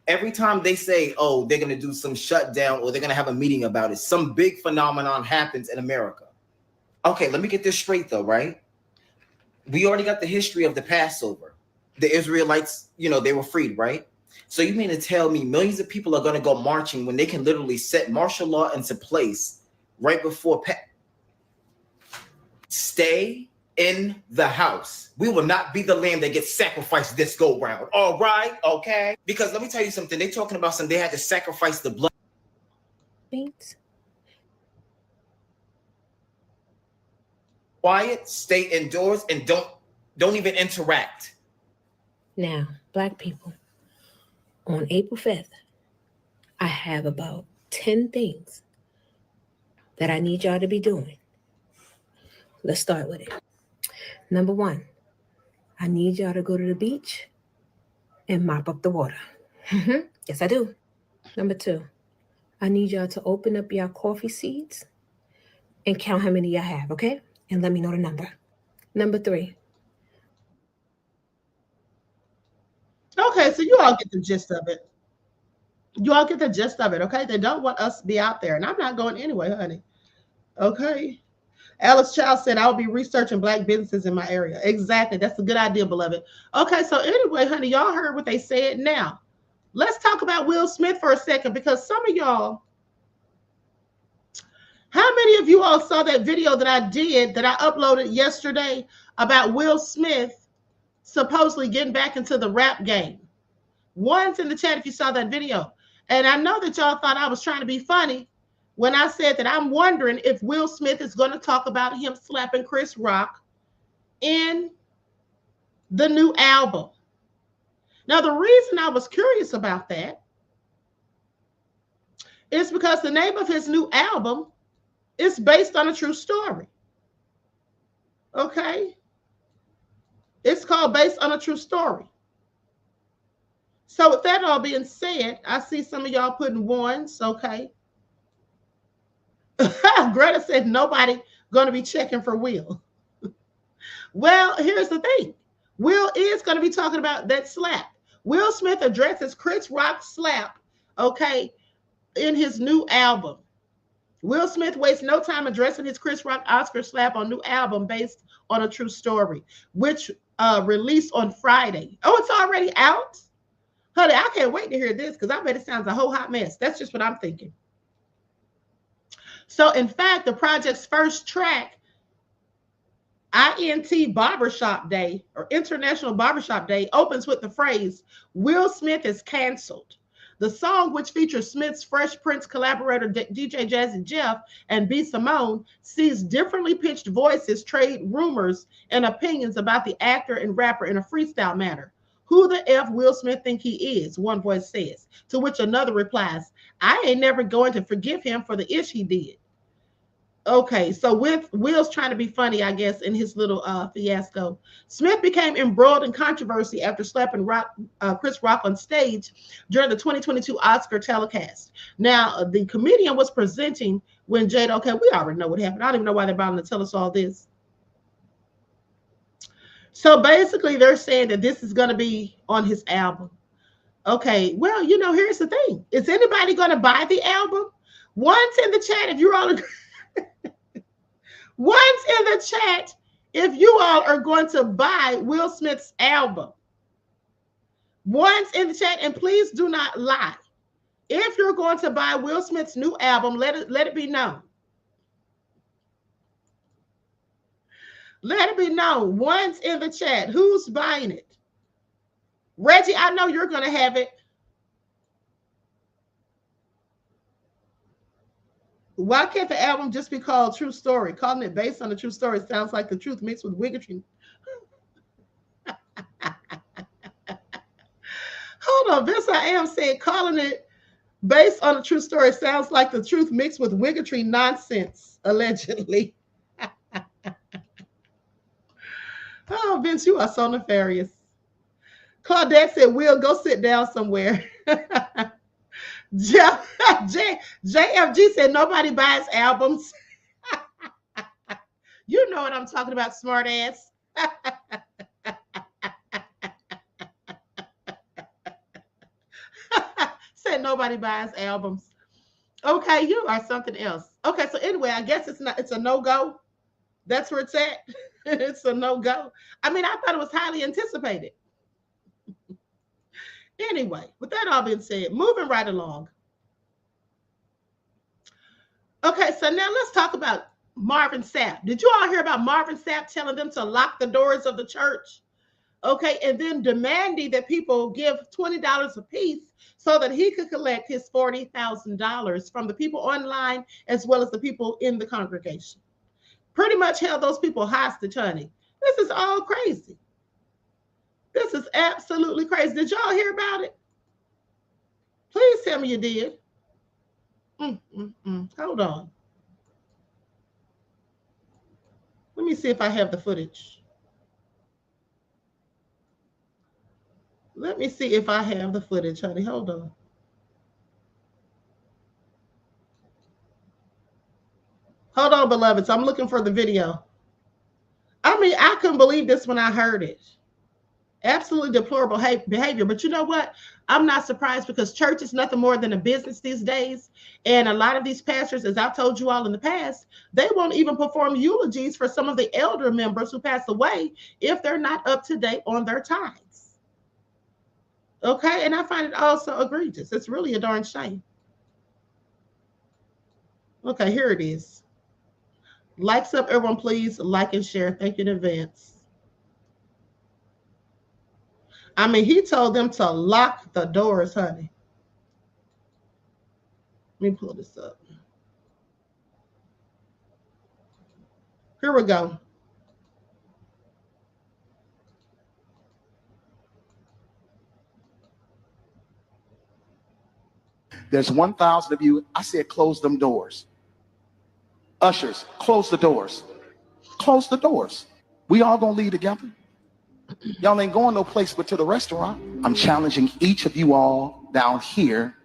Every time they say, oh, they're going to do some shutdown or they're going to have a meeting about it, some big phenomenon happens in America. Okay, let me get this straight though, right? We already got the history of the Passover. The Israelites, they were freed, right? So you mean to tell me millions of people are going to go marching when they can literally set martial law into place right before Stay in the house. We will not be the lamb that gets sacrificed this go round. All right, okay? Because let me tell you something. They're talking about they had to sacrifice the blood. Thanks. Quiet, stay indoors, and don't even interact. Now, Black people, on April 5th, I have about 10 things that I need y'all to be doing. Let's start with it. Number 1, I need y'all to go to the beach and mop up the water. Yes, I do. Number 2, I need y'all to open up your coffee seeds and count how many y'all have, okay? And let me know the number. Number 3. Okay, so you all get the gist of it. You all get the gist of it, okay? They don't want us to be out there, and I'm not going anyway, honey. Okay. Alice Child said, I'll be researching Black businesses in my area. Exactly. That's a good idea, beloved. Okay, so anyway, honey, y'all heard what they said. Now, let's talk about Will Smith for a second, because some of y'all, how many of you all saw that video that I did, that I uploaded yesterday about Will Smith supposedly getting back into the rap game? One's in the chat if you saw that video. And I know that y'all thought I was trying to be funny when I said that I'm wondering if Will Smith is going to talk about him slapping Chris Rock in the new album. Now, the reason I was curious about that is because the name of his new album is based on a true story. Okay? It's called Based on a True Story. So with that all being said, I see some of y'all putting ones, okay? Greta said nobody going to be checking for Will. Well, here's the thing. Will is going to be talking about that slap. Will Smith addresses Chris Rock's slap, okay, in his new album. Will Smith wastes no time addressing his Chris Rock Oscar slap on new album based on a true story, which released on Friday. Oh, it's already out? Honey, I can't wait to hear this because I bet it sounds a whole hot mess. That's just what I'm thinking. So, in fact, the project's first track, INT Barbershop Day, or International Barbershop Day, opens with the phrase, Will Smith is canceled. The song, which features Smith's Fresh Prince collaborator DJ Jazzy Jeff and B. Simone, sees differently pitched voices trade rumors and opinions about the actor and rapper in a freestyle manner. Who the F Will Smith think he is? One voice says, to which another replies, I ain't never going to forgive him for the ish he did. Okay, so with Will's trying to be funny, I guess, in his little fiasco. Smith became embroiled in controversy after slapping Chris Rock on stage during the 2022 Oscar telecast. Now, the comedian was presenting when Jada, okay, we already know what happened. I don't even know why they're bothering to tell us all this. So basically, they're saying that this is going to be on his album. Okay, well, you know, here's the thing. Is anybody going to buy the album? Once in the chat, if you're all agree. Once in the chat, if you all are going to buy Will Smith's album. Once in the chat, and please do not lie. If you're going to buy Will Smith's new album, let it be known. Let it be known. Once in the chat, who's buying it? Reggie, I know you're going to have it. Why can't the album just be called True Story? Calling it based on a true story sounds like the truth mixed with bigotry. Hold on, Vince I Am said calling it based on a true story sounds like the truth mixed with bigotry nonsense, allegedly. Oh, Vince, you are so nefarious. Claudette said, Will, go sit down somewhere. JFG said nobody buys albums. You know what I'm talking about, smart ass. Said nobody buys albums. Okay, you are something else. Okay, so anyway, I guess it's a no-go. That's where it's at. It's a no-go. I mean, I thought it was highly anticipated. Anyway, with that all being said, moving right along. Okay, so now let's talk about Marvin Sapp. Did you all hear about Marvin Sapp telling them to lock the doors of the church? Okay, and then demanding that people give $20 a piece so that he could collect his $40,000 from the people online as well as the people in the congregation. Pretty much held those people hostage, honey. This is all crazy. This is absolutely crazy. Did y'all hear about it? Please tell me you did. Hold on. Let me see if I have the footage. Let me see if I have the footage, honey. Hold on. Hold on, beloveds. I'm looking for the video. I mean, I couldn't believe this when I heard it. Absolutely deplorable behavior. But you know what? I'm not surprised because church is nothing more than a business these days. And a lot of these pastors, as I've told you all in the past, they won't even perform eulogies for some of the elder members who passed away if they're not up to date on their tithes. Okay? And I find it also egregious. It's really a darn shame. Okay, here it is. Likes up, everyone, please. Like and share. Thank you in advance. I mean, he told them to lock the doors, honey. Let me pull this up. Here we go. There's 1,000 of you. I said, close them doors. Ushers, close the doors. Close the doors. We all gonna leave together. Y'all ain't going no place but to the restaurant. I'm challenging each of you all down here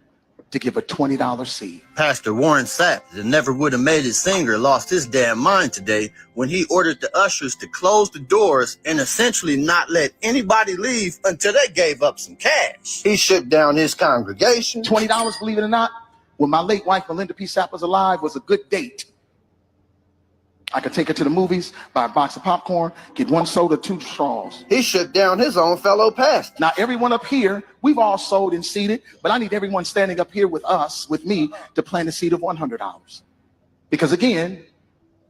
to give a $20 seed. Pastor Warren Sapp, that never would have made his singer, lost his damn mind today when he ordered the ushers to close the doors and essentially not let anybody leave until they gave up some cash. He shook down his congregation. $20, believe it or not, when my late wife, Melinda P. Sapp, was alive, was a good date. I could take her to the movies, buy a box of popcorn, get 1 soda, 2 straws. He shook down his own fellow pastor. Now, everyone up here, we've all sold and seeded, but I need everyone standing up here with us, with me, to plant a seed of $100. Because again,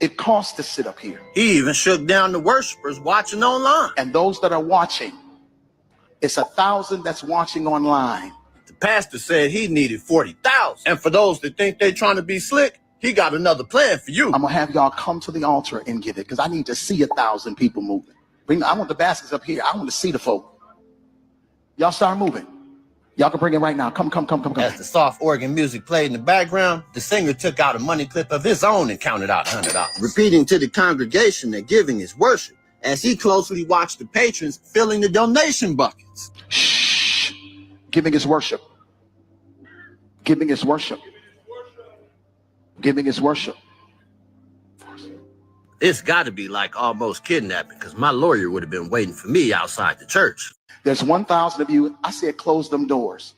it costs to sit up here. He even shook down the worshipers watching online. And those that are watching, it's 1,000 that's watching online. The pastor said he needed 40,000. And for those that think they're trying to be slick, he got another plan for you. I'm gonna have y'all come to the altar and give it, because I need to see 1,000 people moving. I want the baskets up here. I want to see the folk. Y'all start moving. Y'all can bring it right now. Come. As the soft organ music played in the background, the singer took out a money clip of his own and counted out $100. Repeating to the congregation that giving is worship, as he closely watched the patrons filling the donation buckets. Shh. Giving is worship. Giving is worship. Giving is worship. It's got to be like almost kidnapping, because my lawyer would have been waiting for me outside the church. There's 1,000 of you. I said close them doors.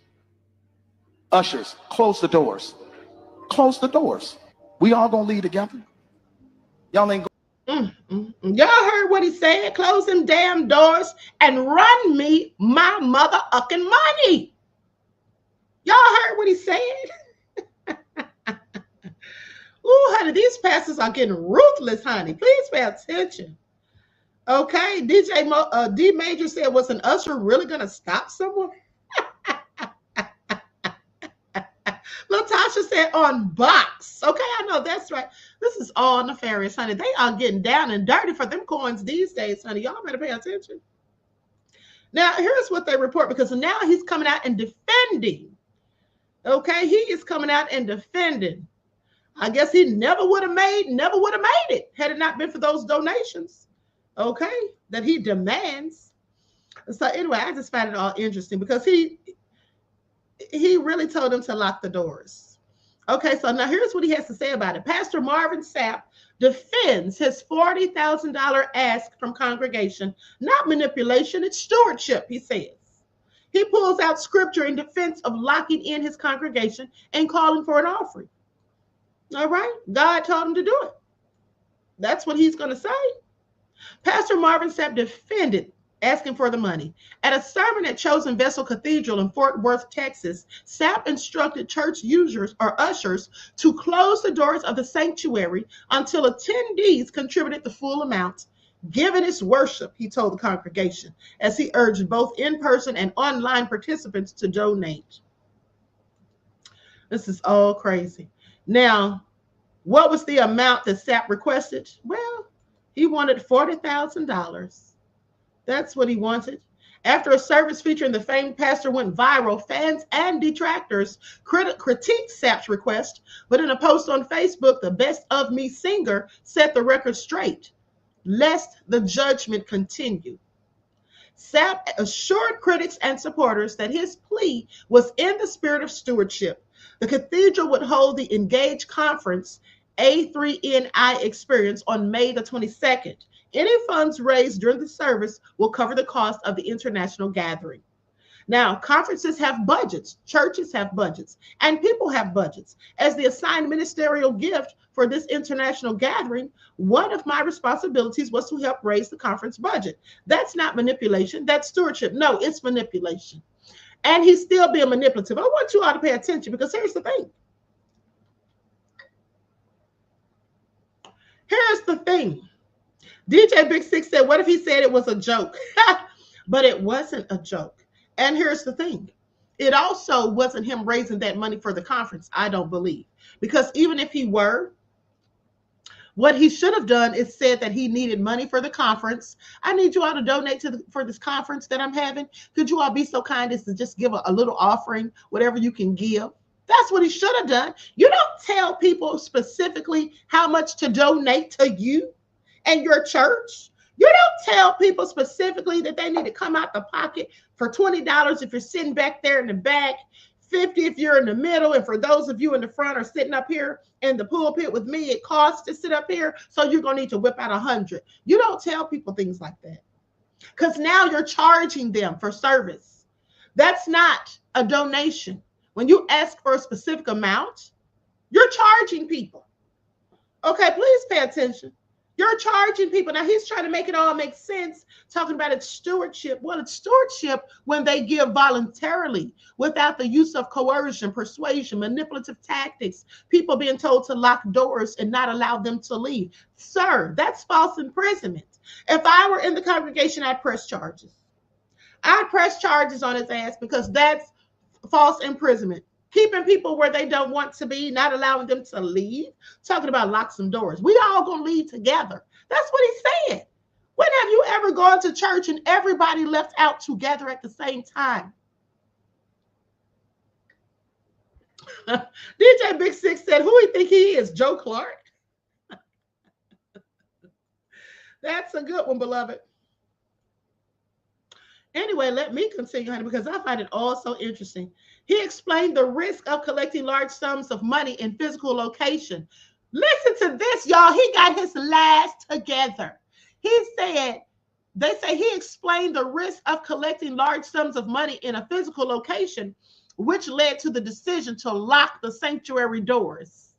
Ushers, close the doors. Close the doors. We all gonna leave together. Y'all ain't Y'all heard what he said? Close them damn doors and run me my motherfucking money. Y'all heard what he said? Ooh, honey, these pastors are getting ruthless, honey. Please pay attention. Okay, D Major said, was an usher really going to stop someone? Latasha said, on box. Okay, I know, that's right. This is all nefarious, honey. They are getting down and dirty for them coins these days, honey. Y'all better pay attention. Now, here's what they report, because now he's coming out and defending. Okay, he is coming out and defending. I guess he never would have made it had it not been for those donations, okay, that he demands. So anyway, I just find it all interesting, because he really told them to lock the doors. Okay, so now here's what he has to say about it. Pastor Marvin Sapp defends his $40,000 ask from congregation, not manipulation, it's stewardship, he says. He pulls out scripture in defense of locking in his congregation and calling for an offering. All right, God told him to do it. That's what he's going to say. Pastor Marvin Sapp defended asking for the money. At a sermon at Chosen Vessel Cathedral in Fort Worth, Texas, Sapp instructed church users or ushers to close the doors of the sanctuary until attendees contributed the full amount. Given his worship, he told the congregation, as he urged both in-person and online participants to donate. This is all crazy. Now, what was the amount that Sapp requested? Well, he wanted $40,000. That's what he wanted. After a service featuring the famed pastor went viral, fans and detractors critiqued Sapp's request, but in a post on Facebook, the Best of Me singer set the record straight, lest the judgment continue. Sapp assured critics and supporters that his plea was in the spirit of stewardship. The cathedral would hold the Engage Conference A3NI experience on May the 22nd. Any funds raised during the service will cover the cost of the international gathering. Now, conferences have budgets, churches have budgets, and people have budgets. As the assigned ministerial gift for this international gathering, one of my responsibilities was to help raise the conference budget. That's not manipulation, that's stewardship. No, it's manipulation. And he's still being manipulative. I want you all to pay attention, because here's the thing. Here's the thing. DJ Big Six said, what if he said it was a joke? But it wasn't a joke. And here's the thing. It also wasn't him raising that money for the conference, I don't believe. Because even if he were, what he should have done is said that he needed money for the conference. I need you all to donate for this conference that I'm having. Could you all be so kind as to just give a little offering, whatever you can give? That's what he should have done. You don't tell people specifically how much to donate to you and your church. You don't tell people specifically that they need to come out the pocket for $20 if you're sitting back there in the back, $50 if you're in the middle, and for those of you in the front are sitting up here in the pulpit with me, it costs to sit up here, so you're going to need to whip out $100. You don't tell people things like that, because now you're charging them for service. That's not a donation. When you ask for a specific amount, you're charging people. Okay, please pay attention. You're charging people. Now he's trying to make it all make sense, talking about its stewardship. Well, it's stewardship when they give voluntarily without the use of coercion, persuasion, manipulative tactics, people being told to lock doors and not allow them to leave. Sir, that's false imprisonment. If I were in the congregation, I'd press charges. I'd press charges on his ass because that's false imprisonment. Keeping people where they don't want to be, not allowing them to leave, talking about lock some doors. We all gonna leave together. That's what he said. When have you ever gone to church and everybody left out together at the same time? DJ Big Six said, who he think he is, Joe Clark? That's a good one, beloved. Anyway, let me continue, honey, because I find it all so interesting. He explained the risk of collecting large sums of money in physical location. Listen to this, y'all. He got his last together. He said, they say he explained the risk of collecting large sums of money in a physical location, which led to the decision to lock the sanctuary doors.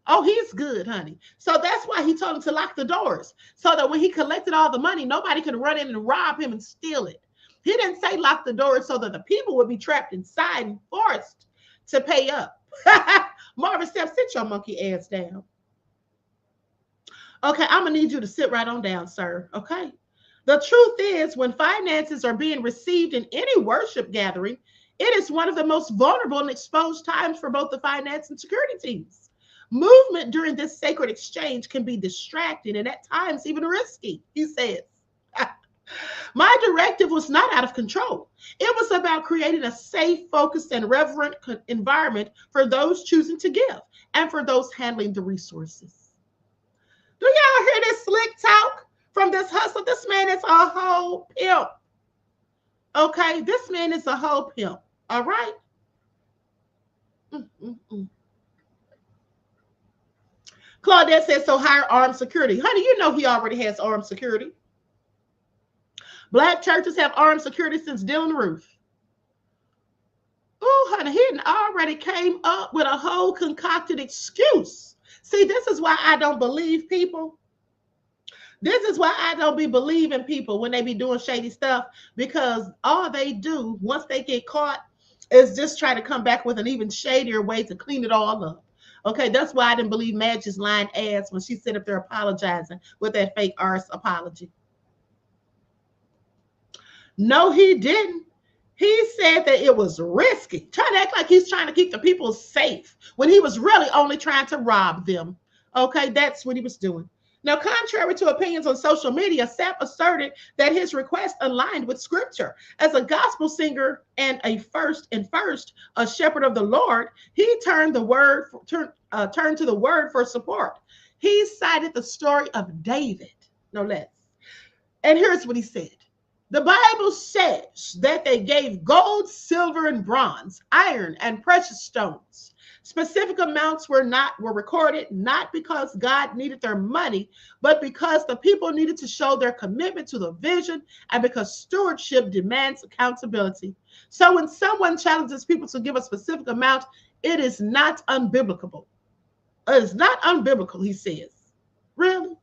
Oh, he's good, honey. So that's why he told him to lock the doors, so that when he collected all the money, nobody could run in and rob him and steal it. He didn't say lock the doors so that the people would be trapped inside and forced to pay up. Marvin Sapp, sit your monkey ass down. Okay, I'm going to need you to sit right on down, sir. Okay. The truth is, when finances are being received in any worship gathering, it is one of the most vulnerable and exposed times for both the finance and security teams. Movement during this sacred exchange can be distracting and at times even risky, he says. My directive was not out of control. It was about creating a safe, focused, and reverent environment for those choosing to give and for those handling the resources. Do y'all hear this slick talk from this hustler? This man is a whole pimp. Okay, this man is a whole pimp. All right? Claudette says, so hire armed security. Honey, you know he already has armed security. Black churches have armed security since Dylan Roof. Oh, honey, he already came up with a whole concocted excuse. See, this is why I don't believe people. This is why I don't be believing people when they be doing shady stuff, because all they do once they get caught is just try to come back with an even shadier way to clean it all up. Okay, that's why I didn't believe Madge's lying ass when she sit up there apologizing with that fake arse apology. No, he didn't. He said that it was risky. Trying to act like he's trying to keep the people safe when he was really only trying to rob them. Okay, that's what he was doing. Now, contrary to opinions on social media, Sapp asserted that his request aligned with scripture. As a gospel singer and a shepherd of the Lord, he turned to the word for support. He cited the story of David, no less. And here's what he said. The Bible says that they gave gold, silver, and bronze, iron, and precious stones. Specific amounts were recorded, not because God needed their money, but because the people needed to show their commitment to the vision and because stewardship demands accountability. So when someone challenges people to give a specific amount, it is not unbiblical. It is not unbiblical, he says. Really?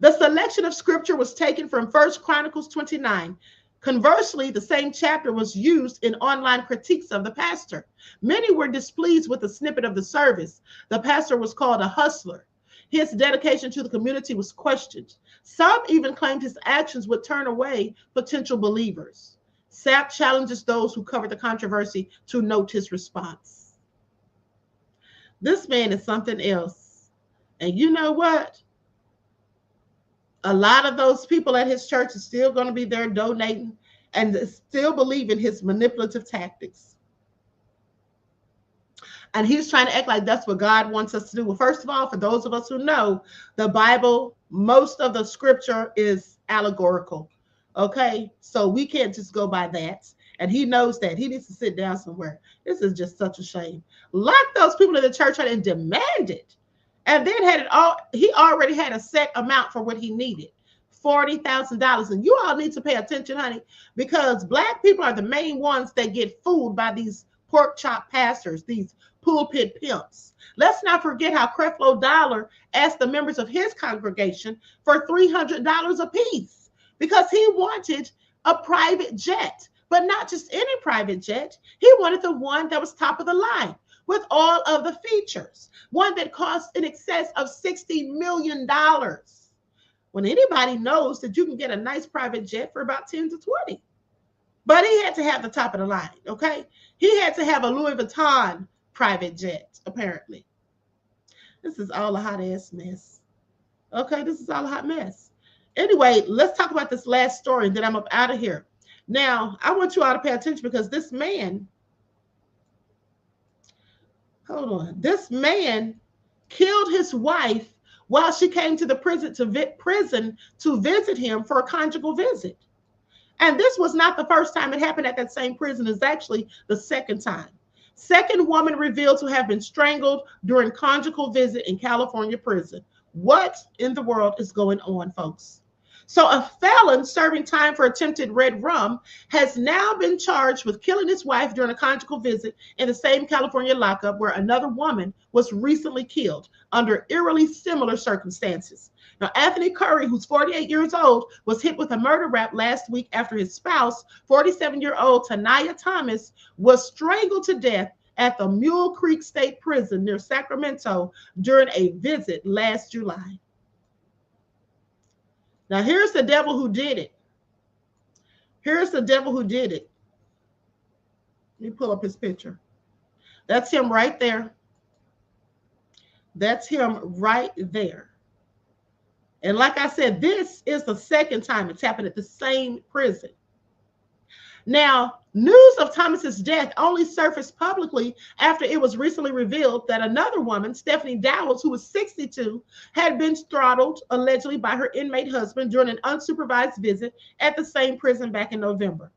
The selection of scripture was taken from 1 Chronicles 29. Conversely, the same chapter was used in online critiques of the pastor. Many were displeased with the snippet of the service. The pastor was called a hustler. His dedication to the community was questioned. Some even claimed his actions would turn away potential believers. Sapp challenges those who covered the controversy to note his response. This man is something else. And you know what? A lot of those people at his church are still going to be there donating and still believe in his manipulative tactics. And he's trying to act like that's what God wants us to do. Well, first of all, for those of us who know, the Bible, most of the scripture is allegorical. Okay, so we can't just go by that. And he knows that. He needs to sit down somewhere. This is just such a shame. Lock those people in the church and demand it. And then he already had a set amount for what he needed, $40,000. And you all need to pay attention, honey, because Black people are the main ones that get fooled by these pork chop pastors, these pulpit pimps. Let's not forget how Creflo Dollar asked the members of his congregation for $300 apiece because he wanted a private jet, but not just any private jet. He wanted the one that was top of the line with all of the features, one that cost in excess of $60 million. When anybody knows that you can get a nice private jet for about 10 to 20. But he had to have the top of the line, okay? He had to have a Louis Vuitton private jet, apparently. This is all a hot ass mess. Okay, this is all a hot mess. Anyway, let's talk about this last story, and then I'm up out of here. Now, I want you all to pay attention because this man, hold on, this man killed his wife while she came to the prison to visit him for a conjugal visit. And this was not the first time it happened at that same prison. It's actually the second time. Second woman revealed to have been strangled during conjugal visit in California prison. What in the world is going on, folks? So a felon serving time for attempted red rum has now been charged with killing his wife during a conjugal visit in the same California lockup where another woman was recently killed under eerily similar circumstances. Now, Anthony Curry, who's 48 years old, was hit with a murder rap last week after his spouse, 47-year-old Tanaya Thomas, was strangled to death at the Mule Creek State Prison near Sacramento during a visit last July. Now, here's the devil who did it. Here's the devil who did it. Let me pull up his picture. That's him right there. That's him right there. And like I said, this is the second time it's happened at the same prison. Now, news of Thomas's death only surfaced publicly after it was recently revealed that another woman, Stephanie Dowles, who was 62, had been throttled allegedly by her inmate husband during an unsupervised visit at the same prison back in November.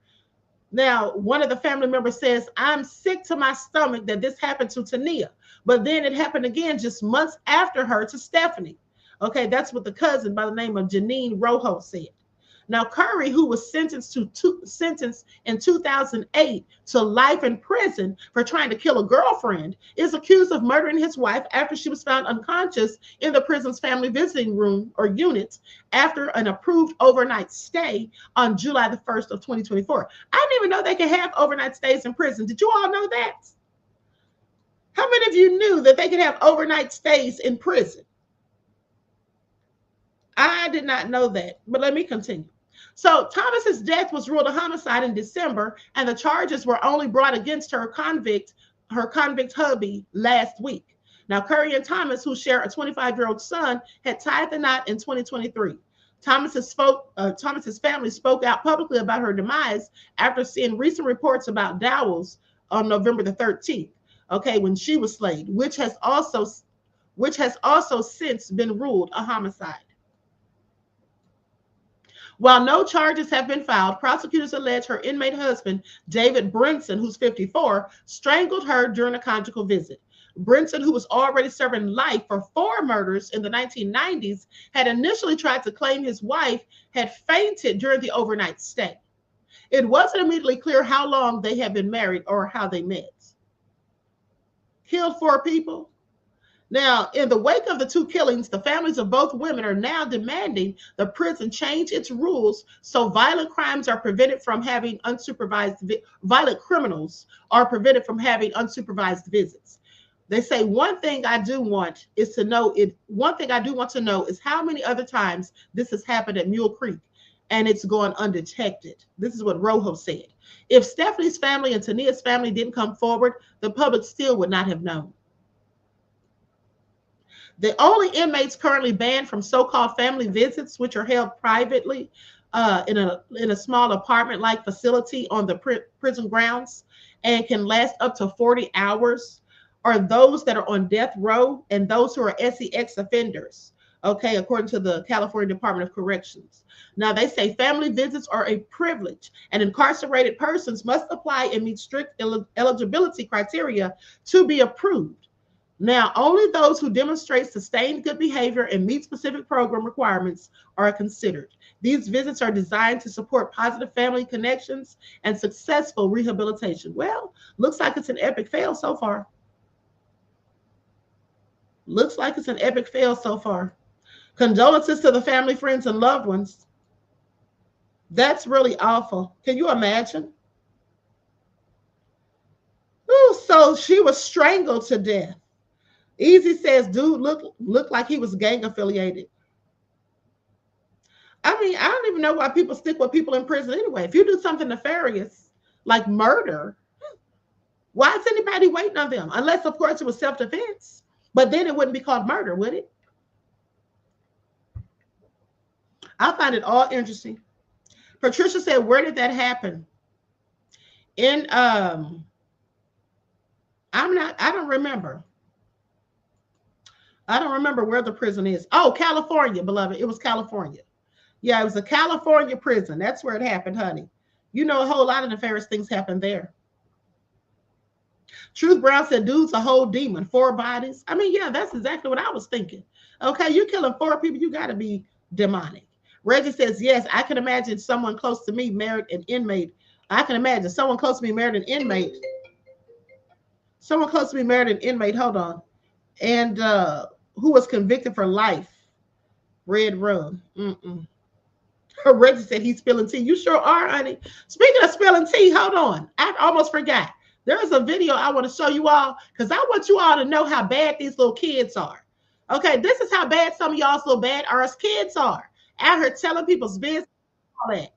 Now, one of the family members says, "I'm sick to my stomach that this happened to Tania, but then it happened again just months after her to Stephanie." Okay, that's what the cousin by the name of Janine Rojo said. Now, Curry, who was sentenced in 2008 to life in prison for trying to kill a girlfriend, is accused of murdering his wife after she was found unconscious in the prison's family visiting room or unit after an approved overnight stay on July the 1st of 2024. I didn't even know they could have overnight stays in prison. Did you all know that? How many of you knew that they could have overnight stays in prison? I did not know that, but let me continue. So Thomas's death was ruled a homicide in December, and the charges were only brought against her convict hubby last week. Now, Curry and Thomas, who share a 25-year-old son, had tied the knot in 2023. Thomas's family spoke out publicly about her demise after seeing recent reports about Dowles on November the 13th, okay, when she was slayed, which has also since been ruled a homicide. While no charges have been filed, prosecutors allege her inmate husband, David Brinson, who's 54, strangled her during a conjugal visit. Brinson, who was already serving life for 4 murders in the 1990s, had initially tried to claim his wife had fainted during the overnight stay. It wasn't immediately clear how long they had been married or how they met. Killed 4 people. Now, in the wake of the 2 killings, the families of both women are now demanding the prison change its rules so violent crimes are prevented from having violent criminals are prevented from having unsupervised visits. They say one thing I do want to know is how many other times this has happened at Mule Creek and it's gone undetected. This is what Rojo said. If Stephanie's family and Tania's family didn't come forward, the public still would not have known. The only inmates currently banned from so-called family visits, which are held privately in a small apartment-like facility on the prison grounds and can last up to 40 hours, are those that are on death row and those who are SEX offenders, okay, according to the California Department of Corrections. Now, they say family visits are a privilege, and incarcerated persons must apply and meet strict eligibility criteria to be approved. Now, only those who demonstrate sustained good behavior and meet specific program requirements are considered. These visits are designed to support positive family connections and successful rehabilitation. Well, looks like it's an epic fail so far. Looks like it's an epic fail so far. Condolences to the family, friends, and loved ones. That's really awful. Can you imagine? Ooh, so she was strangled to death. Easy says, dude looked like he was gang affiliated. I mean, I don't even know why people stick with people in prison anyway. If you do something nefarious, like murder, why is anybody waiting on them? Unless, of course, it was self-defense. But then it wouldn't be called murder, would it? I find it all interesting. Patricia said, where did that happen? In, I don't remember. I don't remember where the prison is. Oh, California, beloved. It was California. Yeah, it was a California prison. That's where it happened, honey. You know, a whole lot of nefarious things happened there. Truth Brown said, dude's a whole demon, 4 bodies. I mean, yeah, that's exactly what I was thinking. Okay, you're killing 4 people. You got to be demonic. Reggie says, yes, I can imagine someone close to me married an inmate. I can imagine someone close to me married an inmate. Someone close to me married an inmate. Hold on. And who was convicted for life. Red rum. Reggie said he's spilling tea. You sure are, honey. Speaking of spilling tea, hold on. I almost forgot. There's a video I want to show you all because I want you all to know how bad these little kids are. Okay, this is how bad some of y'all's little bad ass kids are. Out here telling people's business, all that.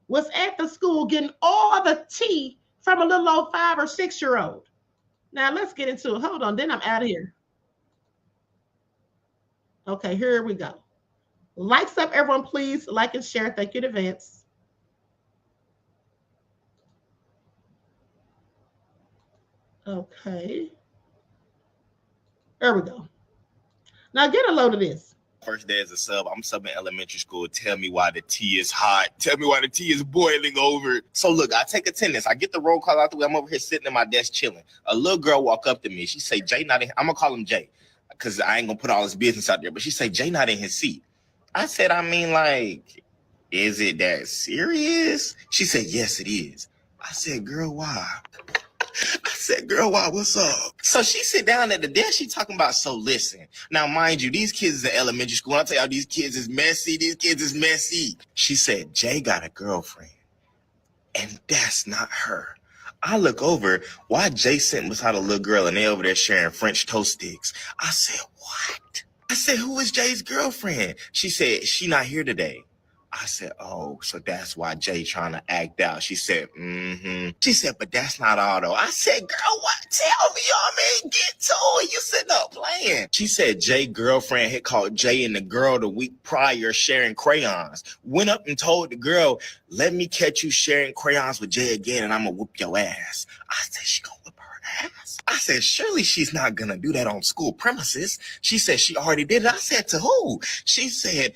Was at the school getting all the tea from a little old 5 or 6 year old. Now let's get into it. Hold on, then I'm out of here. Okay, here we go. Likes up, everyone, please. Like and share. Thank you in advance. Okay. There we go. Now get a load of this. First day as a sub, I'm subbing elementary school. Tell me why the tea is hot. Tell me why the tea is boiling over. So look, I take attendance. I get the roll call out the way. I'm over here sitting at my desk chilling. A little girl walk up to me. She say, Jay not in. I'm gonna call him Jay because I ain't gonna put all his business out there. But she say, Jay not in his seat. I said, I mean, like, is it that serious? She said, yes, it is. I said, girl, why? I said, girl, why? What's up? So she sit down at the desk. She talking about, so listen. Now, mind you, these kids is at elementary school. I'll tell y'all, these kids is messy. These kids is messy. She said, Jay got a girlfriend. And that's not her. I look over. Why Jay sitting beside a little girl and they over there sharing French toast sticks? I said, what? I said, who is Jay's girlfriend? She said, she not here today. I said, oh, so that's why Jay trying to act out. She said, She said, but that's not all though. I said, girl, what? Tell me, y'all, man, get to it. You sitting up playing. She said Jay's girlfriend had called Jay and the girl the week prior sharing crayons. Went up and told the girl, let me catch you sharing crayons with Jay again and I'm going to whoop your ass. I said, she going to whip her ass? I said, surely she's not going to do that on school premises. She said she already did it. I said, to who? She said,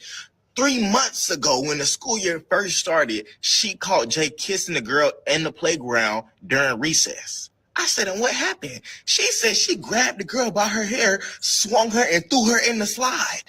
3 months ago, when the school year first started, she caught Jay kissing the girl in the playground during recess. I said, and what happened? She said she grabbed the girl by her hair, swung her, and threw her in the slide.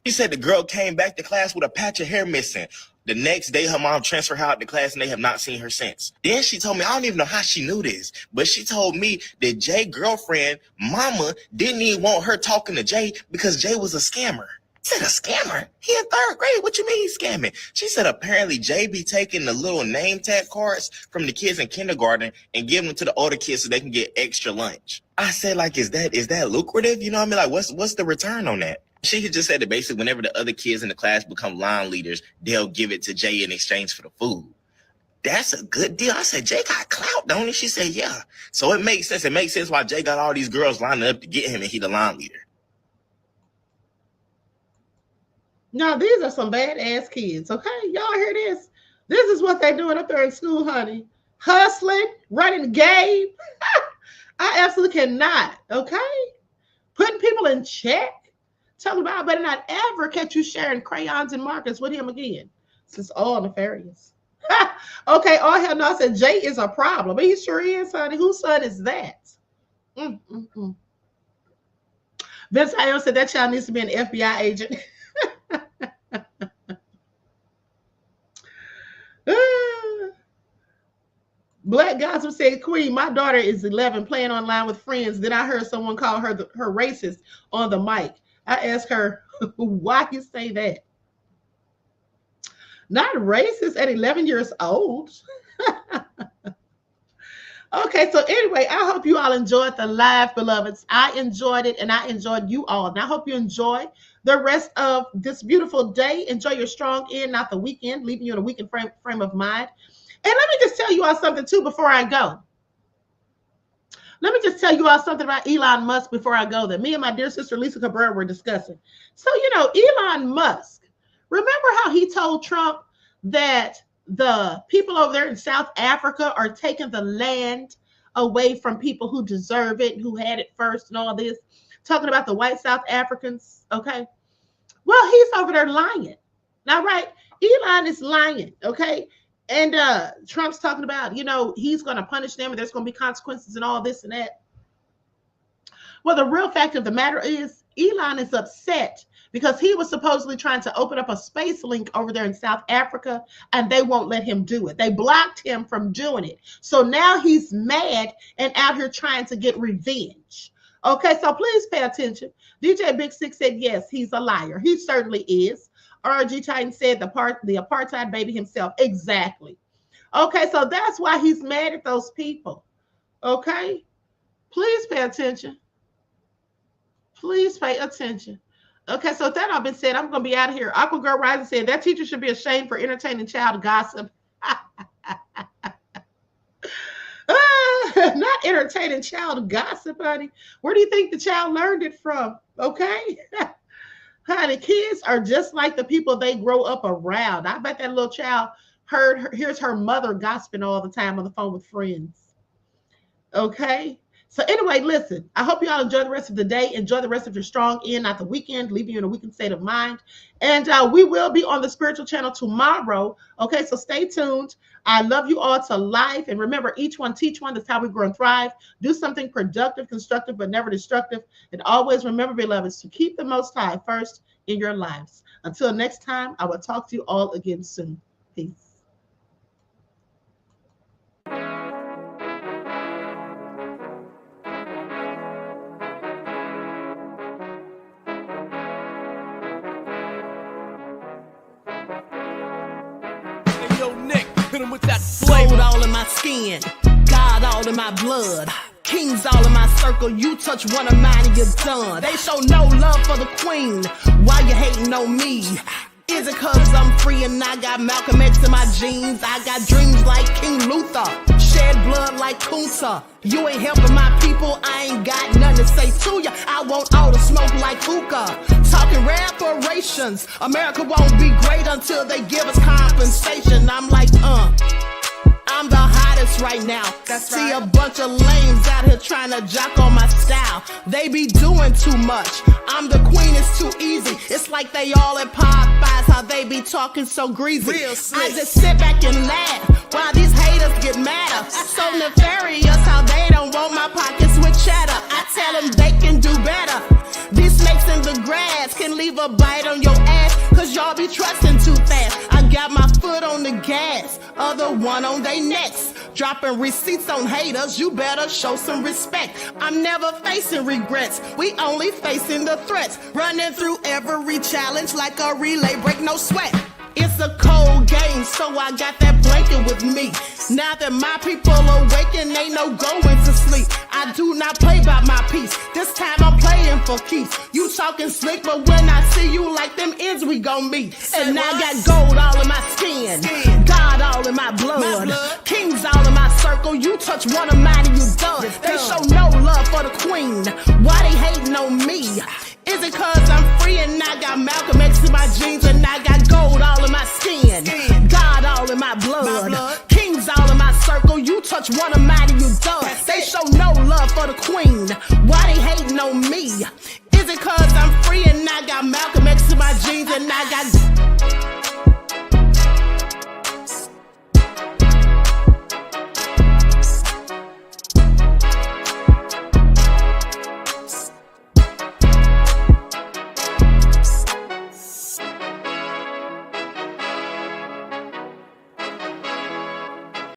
She said the girl came back to class with a patch of hair missing. The next day, her mom transferred her out to class, and they have not seen her since. Then she told me, I don't even know how she knew this, but she told me that Jay's girlfriend, mama, didn't even want her talking to Jay because Jay was a scammer. I said, a scammer? He in 3rd grade. What you mean he's scamming? She said apparently Jay be taking the little name tag cards from the kids in kindergarten and giving them to the older kids so they can get extra lunch. I said, like, is that lucrative? You know what I mean? Like, what's the return on that? She had just said that basically whenever the other kids in the class become line leaders, they'll give it to Jay in exchange for the food. That's a good deal. I said, Jay got clout, don't he? She said, yeah. So it makes sense. It makes sense why Jay got all these girls lining up to get him and he the line leader. Now, these are some badass kids, okay? Y'all hear this? This is what they're doing up there in school, honey. Hustling, running game. I absolutely cannot, okay? Putting people in check. Tell them I better not ever catch you sharing crayons and markers with him again. This is all nefarious. Okay, all hell no. I said Jay is a problem. He sure is, honey. Whose son is that? Vince Ion said that child needs to be an FBI agent. Black Gospel said, Queen, my daughter is 11 playing online with friends. Then I heard someone call her her racist on the mic. I asked her, why you say that? Not racist at 11 years old. Okay, so anyway, I hope you all enjoyed the live, beloveds. I enjoyed it, and I enjoyed you all. And I hope you enjoy the rest of this beautiful day. Enjoy your strong end, not the weekend, leaving you in a weekend frame of mind. And let me just tell you all something, too, before I go. Let me just tell you all something about Elon Musk before I go that me and my dear sister Lisa Cabrera were discussing. So, you know, Elon Musk, remember how he told Trump that the people over there in South Africa are taking the land away from people who deserve it, who had it first and all this, talking about the white South Africans, okay? Well, he's over there lying. Now, right, Elon is lying, okay? And Trump's talking about, you know, he's going to punish them and there's going to be consequences and all this and that. Well, the real fact of the matter is Elon is upset because he was supposedly trying to open up a space link over there in South Africa, and they won't let him do it. They blocked him from doing it. So now he's mad and out here trying to get revenge. Okay, so please pay attention. DJ Big Six said, yes, he's a liar. He certainly is. RG Titan said the apartheid baby himself. Exactly. Okay, so that's why he's mad at those people. Okay, please pay attention. Please pay attention. Okay, so with that all been said, I'm going to be out of here. Aqua Girl Rising said that teacher should be ashamed for entertaining child gossip. Not entertaining child gossip, honey. Where do you think the child learned it from? Okay. Honey, kids are just like the people they grow up around. I bet that little child hears her mother gossiping all the time on the phone with friends. Okay. So anyway, listen, I hope you all enjoy the rest of the day. Enjoy the rest of your strong end, not the weekend, leaving you in a weekend state of mind. And we will be on the spiritual channel tomorrow. Okay, so stay tuned. I love you all to life. And remember, each one teach one. That's how we grow and thrive. Do something productive, constructive, but never destructive. And always remember, beloveds, to keep the Most High first in your lives. Until next time, I will talk to you all again soon. Peace. Gold all in my skin, God all in my blood, kings all in my circle. You touch one of mine and you're done. They show no love for the queen. Why you hating on me? Is it cause I'm free and I got Malcolm X in my jeans? I got dreams like King Luther, shed blood like Kunta. You ain't helping my people, I ain't got nothing to say to ya. I want all the smoke like hookah. Talking reparations, America won't be great until they give us compensation. I'm like, I'm the hottest right now. See a bunch of lames out here trying to jock on my style. They be doing too much. I'm the queen, it's too easy. It's like they all at Popeyes, how they be talking so greasy. I just sit back and laugh while these haters get madder. So nefarious how they don't want my pockets with cheddar. I tell them they can do better. These snakes in the grass can leave a bite on your ass, cause y'all be trusting too fast. I got my foot on the gas, other one on they necks. Dropping receipts on haters, you better show some respect. I'm never facing regrets, we only facing the threats. Running through every challenge like a relay, break no sweat. It's a cold game, so I got that blanket with me. Now that my people awaken, ain't no going to sleep. I do not play by my piece, this time I'm playing for keeps. You talking slick, but when I see you like them ends, we gon' meet. And I got gold all in my skin, God all in my blood, kings all in my circle. You touch one of mine and you done. They show no love for the queen. Why they hating on me? Is it cause I'm free and I got Malcolm X in my jeans and I got gold all in my skin, God all in my blood, kings all in my circle. You touch one of mine and you done. They show no love for the queen. Why they hating on me? Is it cause I'm free and I got Malcolm X in my jeans and I got